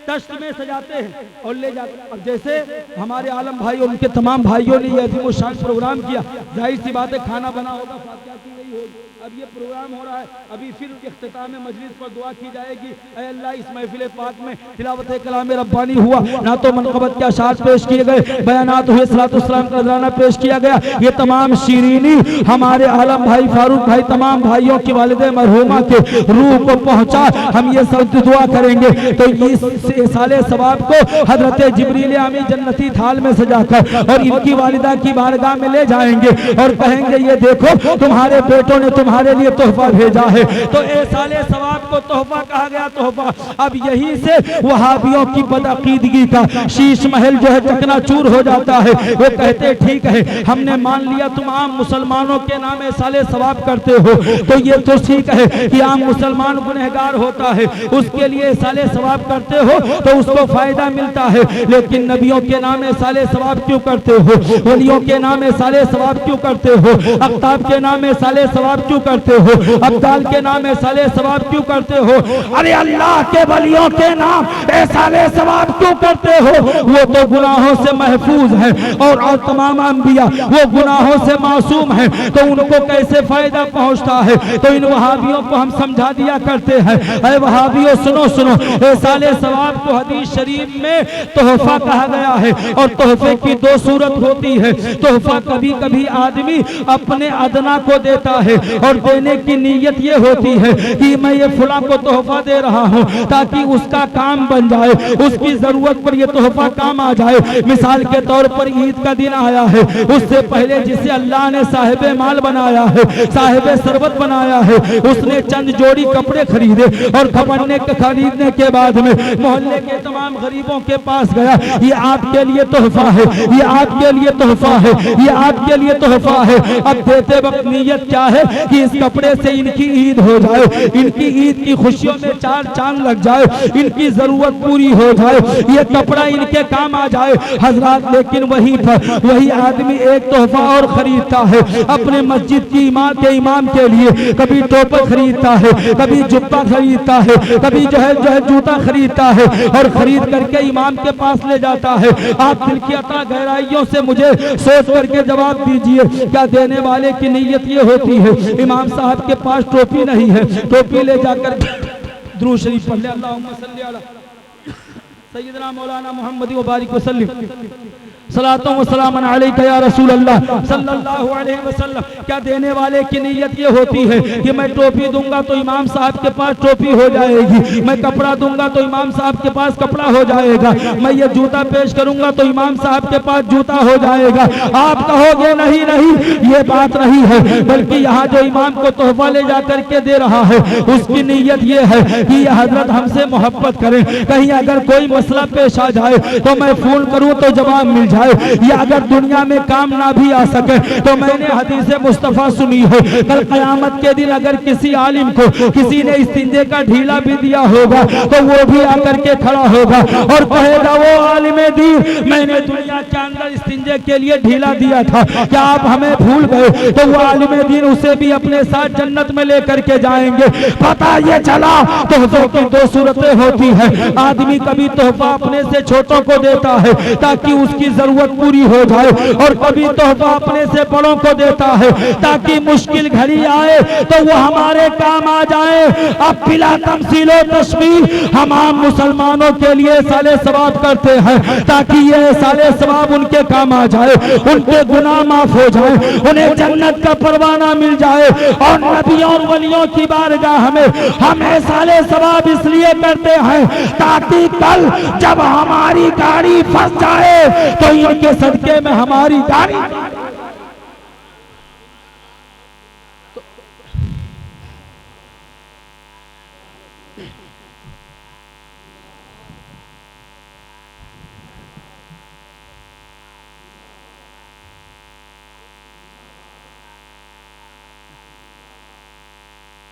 तश्त में सजाते हैं और ले जाते हैं। अब जैसे हमारे आलम भाई और उनके तमाम भाइयों ने यह अजीम शान प्रोग्राम किया, जाहिर सी बात है खाना बना होगा, फातिहा की गई होगी। अब ये प्रोग्राम हो रहा है, अभी फिर इख्तिताम मजलिस पर दुआ की जाएगी, ऐ अल्लाह इस महफिल पाक में तिलावत कलाम रब्बानी हुआ, ना तो मनक़बत के अशार पेश किए गए, बयानात हुए, सलातो सलाम का नज़राना पेश किया गया। ये तमाम शीरीनी हमारे आलम भाई फारूक भाई तमाम भाइयों की वालिदे मरहूमा के रूह को पहुंचा। हम ये सब दुआ करेंगे तो इस साले सवाब को हजरत जिब्रील आमी जन्नती थाल में सजाकर और इनकी वालिदा की बारगाह में ले जाएंगे और कहेंगे ये देखो तुम्हारे बेटों ने तुम्हारे लिए तोहफा भेजा है। तो ए साले सवाब को तोहफा कहा गया, तोहफा। अब यहीं से वहाबियों की बदअकीदगी का शीश महल जो है चकनाचूर हो जाता है। वो कहते ठीक है हमने मान लिया तुम आम मुसलमानों के नाम ए साले सवाब करते हो, तो ये तो ठीक है कि आम मुसलमान गुनहगार होता है, उसके लिए साले सवाब करते हो तो उसको फायदा मिलता है, लेकिन नबियों के नाम साले सवाब क्यों करते हो, वलियों के नाम साले सवाब क्यों करते हो, अख्ताब के नाम साले सवाब क्यों करते हो, अब्दाल के नाम साले सवाब क्यों करते हो, अरे अल्लाह के वलियों के नाम साले सवाब क्यों करते हो? वो तो गुनाहों से महफूज है और तमाम अंबिया वो गुनाहों से मासूम है, तो उनको कैसे फायदा पहुंचता है? तो इन वहाबियों को हम समझा दिया करते हैं, अरे वहाबियों सुनो सुनो, ए साले सवाब को हदीस शरीफ में तोहफा कहा गया है और तोहफे की दो सूरत होती है। तोहफा कभी कभी आदमी अपने अदना को देता है और देने की नीयत ये होती है कि मैं ये फुला को तोहफा दे रहा हूँ ताकि उसका काम बन जाए, उसकी जरूरत पर ये तोहफा काम आ जाए। मिसाल के तौर पर ईद का दिन आया है, उससे पहले जिसे अल्लाह ने साहिब माल बनाया है, साहिब सरबत बनाया है, उसने चंद जोड़ी कपड़े खरीदे और खरीदने के बाद में मोहल्ले के तमाम गरीबों के पास गया, ये आपके लिए तोहफा है, ये आपके लिए तोहफा है, ये आपके लिए तोहफा है। अब देते वक्त नीयत क्या है कि इस कपड़े से इनकी ईद हो जाए, इनकी ईद की खुशियों में चार चांद लग जाए, इनकी जरूरत पूरी हो जाए, ये कपड़ा इनके काम आ जाए हजरात। लेकिन वहीं पर वही आदमी एक तोहफा और खरीदता है अपने मस्जिद की इमाम के लिए, कभी टोपा खरीदता है, कभी जुब्बा खरीदता है, कभी जो है जूता खरीदता है और खरीद करके इमाम के पास ले जाता है। आप दिल की अता गहराइयों से मुझे सोच करके जवाब दीजिए, क्या देने वाले की नीयत ये होती है इमाम साहब के पास टोपी नहीं है, टोपी ले जाकर दुरूद शरीफ पढ़ ले, अल्लाहुम्मा सल्ली अला सय्यदना मौलाना मुहम्मद व बारिक वसल्लम सलातो व सलाम अलैका या रसूल अल्लाह सल्लल्लाहु अलैहि वसल्लम। क्या देने वाले की नीयत ये होती है कि मैं टोपी दूंगा तो इमाम साहब के पास टोपी हो जाएगी, मैं कपड़ा दूंगा तो इमाम साहब के पास कपड़ा हो जाएगा, मैं ये जूता पेश करूंगा तो इमाम साहब के पास जूता हो जाएगा? आप कहोगे नहीं नहीं ये बात नहीं है, बल्कि यहाँ जो इमाम को तोहफा ले जाकर के दे रहा है उसकी नीयत ये है कि ये हजरत हमसे मोहब्बत करें, कहीं अगर कोई मसला पेश आ जाए तो मैं फोन करूं तो जवाब मिल जाए, या अगर दुनिया में काम ना भी आ सके तो मैंने हदीस मुस्तफा सुनी है, कल कयामत के दिन अगर किसी आलिम को किसी ने इस्तिंजे का ढीला भी दिया होगा तो वो भी आकर के खड़ा होगा और कहेगा वो आलिम दीन मैंने दुनिया के अंदर इस्तिंजे के लिए ढीला दिया था, क्या आप हमें भूल गए? तो वो आलिम दीन उसे भी अपने साथ जन्नत में लेकर के जाएंगे। पता ये चला तोहफों की दो सूरतें होती है, आदमी कभी तोहफा अपने से छोटों को देता है ताकि उसकी जरूरत पूरी हो जाए और कभी तोहफा अपने से बड़ों को देता है ताकि मुश्किल घड़ी आए तो वो हमारे काम आ जाए। अब बिला तमसीलो तशबीह हम आम मुसलमानों के लिए साले सवाब करते हैं ताकि ये साले सवाब उनके काम आ जाए, उनके गुनाह माफ हो जाए, उन्हें जन्नत का परवाना मिल जाए। और नबियों और वलियों की बारगाह में हमें साले सवाब इसलिए करते हैं ताकि कल जब हमारी गाड़ी फंस जाए तो इनके सदके में हमारी गाड़ी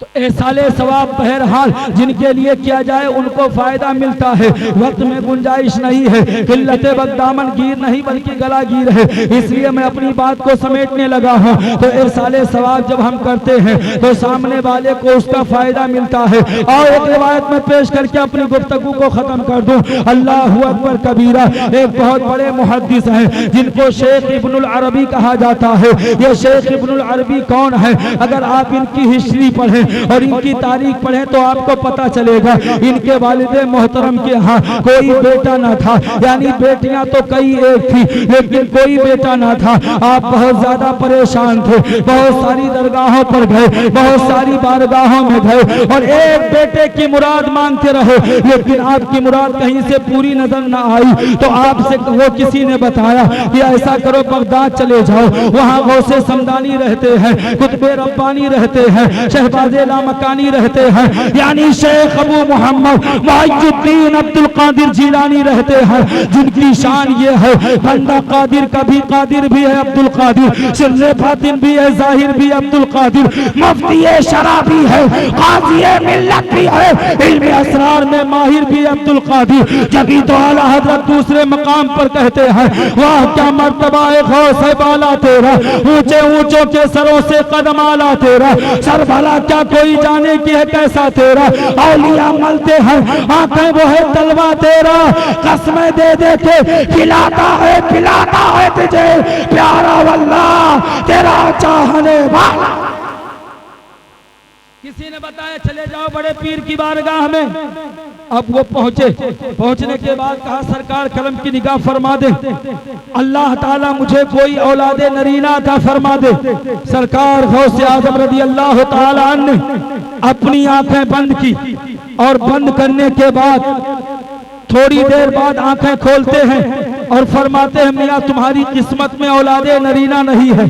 तो एहसाले सवाब बहरहाल जिनके लिए किया जाए उनको फायदा मिलता है, वक्त में गुंजाइश नहीं है, किल्लत वक्त दामन गिर नहीं बल्कि गला गिर है, इसलिए मैं अपनी बात को समेटने लगा हूँ। तो एहसाले सवाब जब हम करते हैं तो सामने वाले को उसका फायदा मिलता है। और एक रिवायत में पेश करके अपनी गुफ्तगू को खत्म कर दूं। अल्लाहु अकबर कबीरा एक बहुत बड़े मुहद्दिस हैं जिनको शेख इब्नुल अरबी कहा जाता है। ये शेख इब्नुल अरबी कौन है? अगर आप इनकी हिस्ट्री पढ़ें और इनकी तारीख पढ़ें तो आपको पता चलेगा इनके वालिदे मोहतरम के यहाँ कोई बेटा ना था, यानी बेटियां तो कई एक थी लेकिन कोई बेटा ना था। आप बहुत ज्यादा परेशान थे, बहुत सारी दरगाहों पर गए, बहुत सारी बारगाहों में गए और एक बेटे की मुराद मांगते रहे, लेकिन आपकी मुराद कहीं से पूरी नजर ना आई। तो आपसे वो किसी ने बताया कि ऐसा करो बगदाद चले जाओ, वहाँ गौसे समदानी रहते हैं, कुतुबे रब्बानी रहते हैं, शहबाजे लामकानी रहते हैं, यानी शेख अबू मोहम्मद मुइजुद्दीन अब्दुल कादिर जिलानी रहते हैं, जिनकी शान ये है बंदा कादिर का भी कादिर भी है अब्दुल कादिर, सिर्रे फातिन भी है, जाहिर भी अब्दुल कादिर, मुफ्ती शरा भी है, काजी मिल्लत भी है, इल्म असरार में माहिर भी अब्दुल कादिर। जबी तो आला हजरत दूसरे मकाम पर कहते हैं वाह क्या मर्तबा है गौस बाला तेरा, ऊंचे ऊंचों के सरों से कदम आला तेरा, सर भला क्या कोई जाने की है कैसा तेरा, औलिया मलते हैं आंखें वो है तलवा तेरा, कसमें दे दे के खिलाता है तुझे प्यारा वल्लाह तेरा चाहने वाला। किसी ने बताया चले जाओ बड़े पीर की बारगाह में। अब वो पहुंचने के बाद कहा सरकार करम की निगाह फरमा दे, अल्लाह ताला मुझे कोई औलादे नरीना अता फरमा दे। सरकार गौसे आजम रज़ी अल्लाह ताला अन्हु ने अपनी आंखें बंद की और बंद करने के बाद थोड़ी देर बाद आंखें खोलते हैं और फरमाते हैं मियां तुम्हारी किस्मत में औलादे नरीना नहीं है।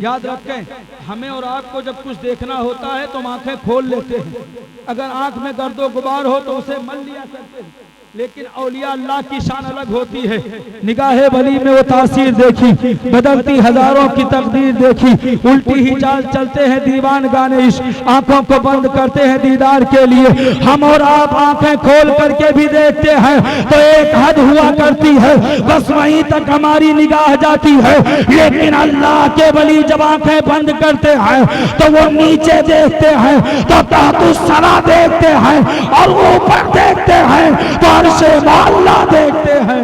याद रखें हमें और आपको जब कुछ देखना होता है तो हम आंखें खोल लेते हैं, अगर आंख में गर्दो गुबार हो तो उसे मल लिया करते हैं, लेकिन औलिया अल्लाह की शान अलग होती है। निगाहे वली में वो तासीर देखी, बदलती हजारों की तकदीर देखी, उल्टी ही चाल चलते हैं दीवान गाने इश्क, आंखों को बंद करते हैं दीदार के लिए। हम और आप आंखें खोल करके भी देखते हैं तो एक हद हुआ करती है, बस वहीं तक हमारी निगाह जाती है, लेकिन अल्लाह के वली जब आंखें बंद करते हैं तो वो नीचे देखते हैं तो तातुस्सरा देखते हैं और ऊपर देखते हैं तो अर्शे वाला देखते हैं।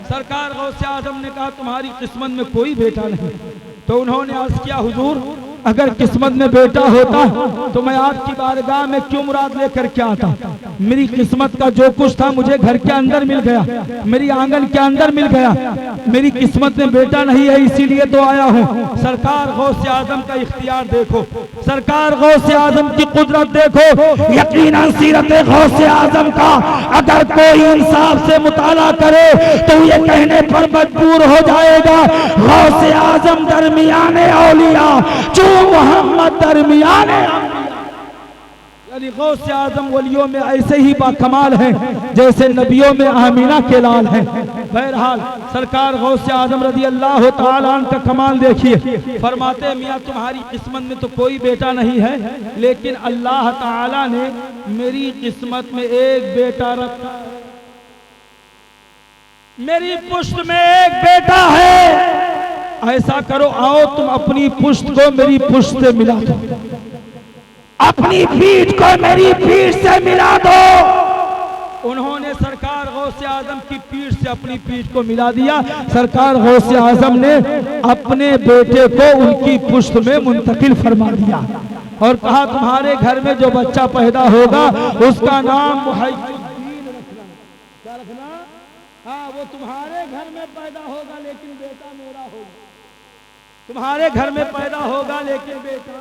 सरकार गौसे आजम ने कहा तुम्हारी किस्मत में कोई बेटा नहीं। तो उन्होंने अर्ज किया हुजूर अगर किस्मत में बेटा होता तो मैं आपकी बारगाह में क्यों मुराद लेकर क्या आता? मेरी किस्मत का जो कुछ था मुझे घर के अंदर मिल गया, मेरी आंगन के अंदर मिल गया, मेरी किस्मत में बेटा नहीं है इसीलिए तो आया हूँ। सरकार गौसे आजम का इख्तियार देखो, सरकार गौसे आजम की कुदरत देखो, यकीनन सीरत गौसे आजम का अगर कोई इंसाफ से मुताला करे तो ये कहने पर मजबूर हो जाएगा गौसे आजम दरमियाने औलिया जो मोहम्मद दरमियाने, यानी गौसे आजम वलियों में ऐसे ही बाकमाल हैं जैसे नबियों में आमीना के लाल हैं। बहरहाल सरकार गौसे आजम रज़ी अल्लाह ताला अन्हु का कमाल देखिए, फरमाते मियां तुम्हारी किस्मत में तो कोई बेटा नहीं है, लेकिन अल्लाह ताला ने मेरी किस्मत में एक बेटा रखा, मेरी पुश्त में एक बेटा है। ऐसा करो आओ तुम अपनी पुश्त को मेरी पुश्त से मिला दो, अपनी पीठ को मेरी पीठ से मिला दो। उन्होंने सरकार गौसे आजम की पीठ से अपनी पीठ को मिला दिया। सरकार गौसे आजम ने अपने बेटे को उनकी पुश्त में मुंतकिल फरमा दिया और कहा तुम्हारे घर में जो बच्चा पैदा होगा उसका नाम मुइजुद्दीन रखना। क्या रखना? हाँ वो तुम्हारे घर में पैदा होगा लेकिन बेटा मेरा होगा, तुम्हारे घर में पैदा होगा लेकिन बेटा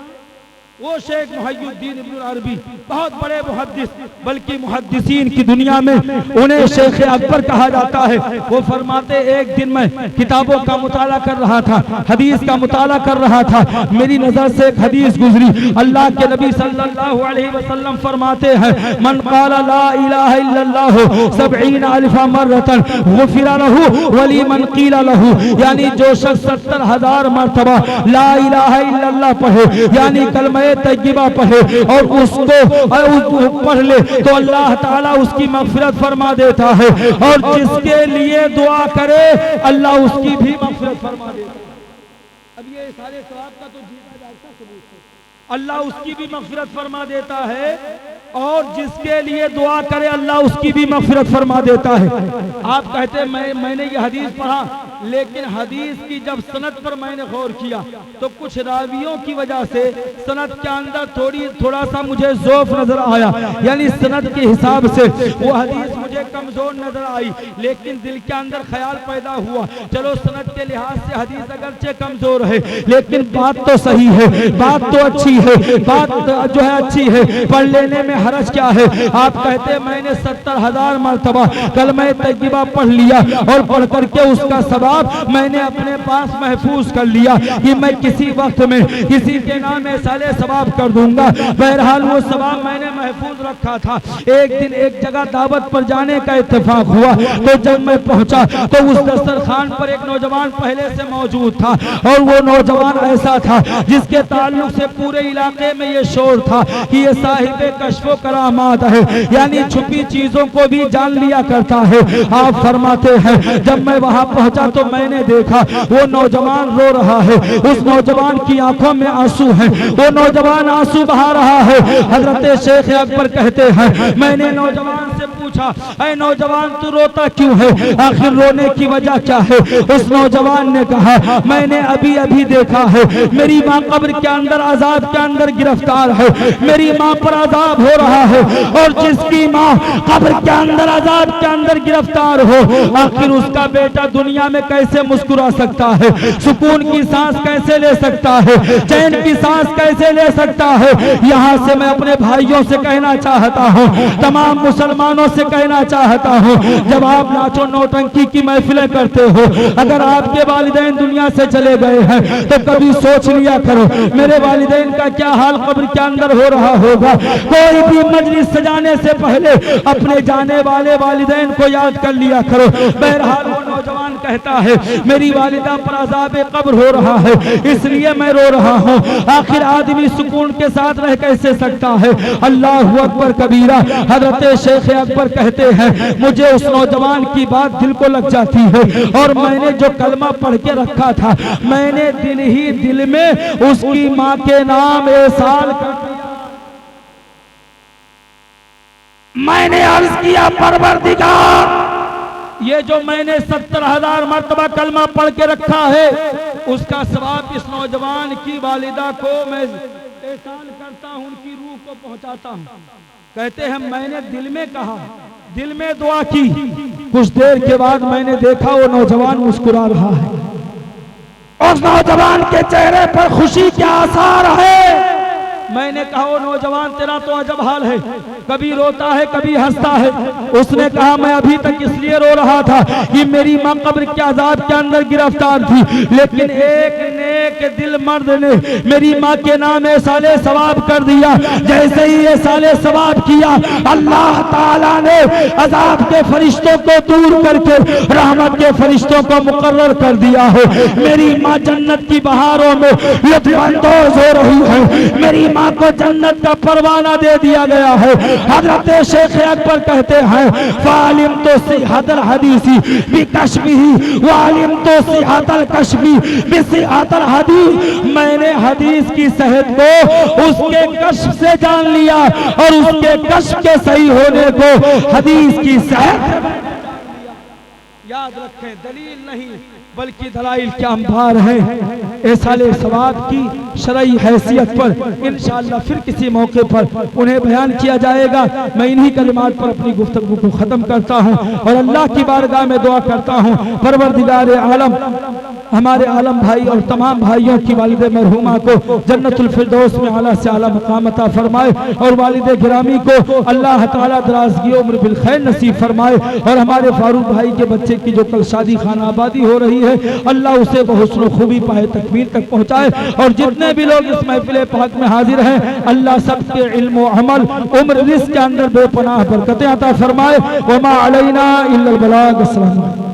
वो शेख मुइजुद्दीन इब्न अरबी बहुत बड़े मुहद्दिस, बल्कि मुहद्दिसीन की दुनिया में उन्हें शेख अकबर कहा जाता है। वो फरमाते एक दिन मैं किताबों का मुताला कर रहा था, हदीस का मुताला कर रहा था, मेरी नजर से एक हदीस गुजरी। अल्लाह के नबी सल्लल्लाहु अलैहि वसल्लम फरमाते हैं मन क़ाला ला इलाहा इल्लल्लाह 70 अल्फ़ मर्रतन गुफ़िरा लहू वली मन क़ीला लहू, यानी जो शख्स 70,000 मर्तबा ला इलाहा इल्लल्लाह पढ़े यानी कलमा तय्यबा पढ़े और उसको पढ़ ले तो अल्लाह ताला उसकी मग़फ़िरत फरमा देता है, और जिसके लिए दुआ करे अल्लाह उसकी भी मग़फ़िरत फरमा देता है। अब ये सारे सवाब का तो जीता जागता सबूत है। अल्लाह उसकी भी मग़फ़िरत फरमा देता है और जिसके लिए दुआ करे अल्लाह उसकी भी मग़फ़िरत फरमा देता है। आप कहते हैं मैंने ये हदीस पढ़ा, लेकिन हदीस की जब सनद पर मैंने गौर किया तो कुछ रावियों की वजह से सनद के अंदर थोड़ा सा मुझे ज़ौफ़ नजर आया, यानी सनद के हिसाब से वो हदीस मुझे कमजोर नजर आई, लेकिन दिल के अंदर ख्याल पैदा हुआ चलो सनद के लिहाज से हदीस अगरचे कमजोर है लेकिन बात तो सही है, बात तो अच्छी है, बात जो है अच्छी है, पढ़ लेने में हरज क्या है। आप कहते मैंने 70,000 मरतबा कलमा तय्यबा पढ़ लिया और पढ़ करके उसका सवाब मैंने अपने पास महफूज कर लिया कि मैं किसी वक्त में किसी के नाम साले सवाब कर दूंगा। बहरहाल वो सवाब मैंने महफूज रखा था। एक दिन एक जगह दावत पर जाने का इत्तेफाक हुआ तो जब मैं पहुंचा तो उस दस्तरखान पर एक नौजवान पहले से मौजूद था और वो नौजवान ऐसा था जिसके ताल्लुक से पूरे इलाके में ये शोर था कि ये साहिबे कश्फो करामात है, यानी छुपी चीजों को भी जान लिया करता है। आप फरमाते हैं जब मैं वहां पहुंचा तो मैंने देखा वो नौजवान रो रहा है, उस नौजवान की आंखों में आंसू है, वो नौजवान आंसू बहा रहा है। हजरत शेख अकबर कहते हैं मैंने नौजवान से पूछा ऐ नौजवान तू रोता क्यों है, आखिर रोने की वजह क्या है। उस नौजवान ने कहा मैंने अभी अभी देखा है मेरी माँ कब्र के अंदर अजाब के अंदर गिरफ्तार है, मेरी माँ पर अजाब हो रहा है, और जिसकी माँ कब्र के अंदर अजाब के अंदर गिरफ्तार हो आखिर उसका बेटा दुनिया में कैसे मुस्कुरा सकता है, सुकून की सांस कैसे ले सकता है, चैन की सांस कैसे ले सकता है। यहाँ से मैं अपने भाइयों से कहना चाहता हूँ, तमाम मुसलमानों से कहना चाहता हूँ, जब आप नाचो नौटंकी की महफिलें करते हो, अगर आपके वालिदैन दुनिया से चले गए हैं तो कभी सोच लिया करो मेरे वालिदैन का क्या हाल कब्र के अंदर हो रहा होगा। कोई भी मजलिस सजाने से पहले अपने जाने वाले वालिदैन को याद कर लिया करो। बहरहाल वो नौजवान कहता है मेरी वालिदा पर अज़ाब कब्र हो रहा है इसलिए मैं रो रहा हूँ। आखिर आदमी सुकून के साथ रह कैसे सकता है। अल्लाहु अकबर कबीरा। हजरत शेख अकबर कहते हैं मुझे उस नौजवान की बात दिल को लग जाती है और मैंने जो कलमा पढ़ के रखा था मैंने दिल ही दिल में उसकी माँ के नाम एसाल कर दिया। मैंने अर्ज किया परवरदिगार ये जो मैंने 70,000 मरतबा कलमा पढ़ के रखा है उसका सवाब इस नौजवान की वालिदा को मैं एहसान करता हूँ, उनकी रूह को पहुँचाता हूँ। कहते हैं मैंने दिल में कहा, दिल में दुआ की, कुछ देर के बाद मैंने देखा वो नौजवान मुस्कुरा रहा है, उस नौजवान के चेहरे पर खुशी के आसार है। मैंने कहा वो नौजवान तेरा तो अजब हाल है, कभी रोता है कभी हंसता है। उसने कहा मैं अभी तक इसलिए रो रहा था कि मेरी माँ कब्र के अजाब के अंदर गिरफ्तार थी, लेकिन एक नेक दिल मर्द ने मेरी माँ के नाम साले सवाब कर दिया। जैसे ही ये साले सवाब किया अल्लाह ताला ने अजाब के फरिश्तों को दूर करके रहमत के फरिश्तों को मुकर्रर कर दिया है। मेरी माँ जन्नत की बहारों में लुत्फ़अंदोज़ हो रही है, मेरी माँ को जन्नत का परवाना दे दिया गया है। हजरत शेख अकबर कहते हैं फालिम तो सिहतल हदीसी बिकश्फिही वालिम तो सिहतल कश्फी बिसिहतल हदीस। मैंने हदीस की सेहत को उसके कश्फ से जान लिया और उसके कश्फ के सही होने को हदीस की सेहत। याद रखें दलील नहीं बल्कि दलाइल के अंबार हैं। एसाले सवाब की शरई हैसियत पर इंशाअल्लाह फिर किसी मौके पर उन्हें बयान किया जाएगा। मैं इन्हीं कलिमात पर अपनी गुफ्तगू को ख़त्म करता हूँ और अल्लाह की बारगाह में दुआ करता हूँ परवरदिगार आलम हमारे आलम भाई और तमाम भाइयों की वालिद मरहुमा को जन्नतुल फिरदौस में आला से आला मकाम अता फरमाए और वालिद गिरामी को अल्लाह ताला दराज़गी उम्र बिल खैर नसीब फरमाए। और हमारे फारूक भाई के बच्चे की जो कल शादी खाना आबादी हो रही है अल्लाह उसे बहुस्न खूबी पाए तकमील तक पहुँचाए। और जितने भी लोग इस महफिल पाक में हाजिर हैं अल्लाह सबके इल्म व अमल उम्र रिज़्क़ के अंदर बेपनाह बरकतें अता फरमाए। वमा अलैना इल्लल बलाग। अस्सलाम।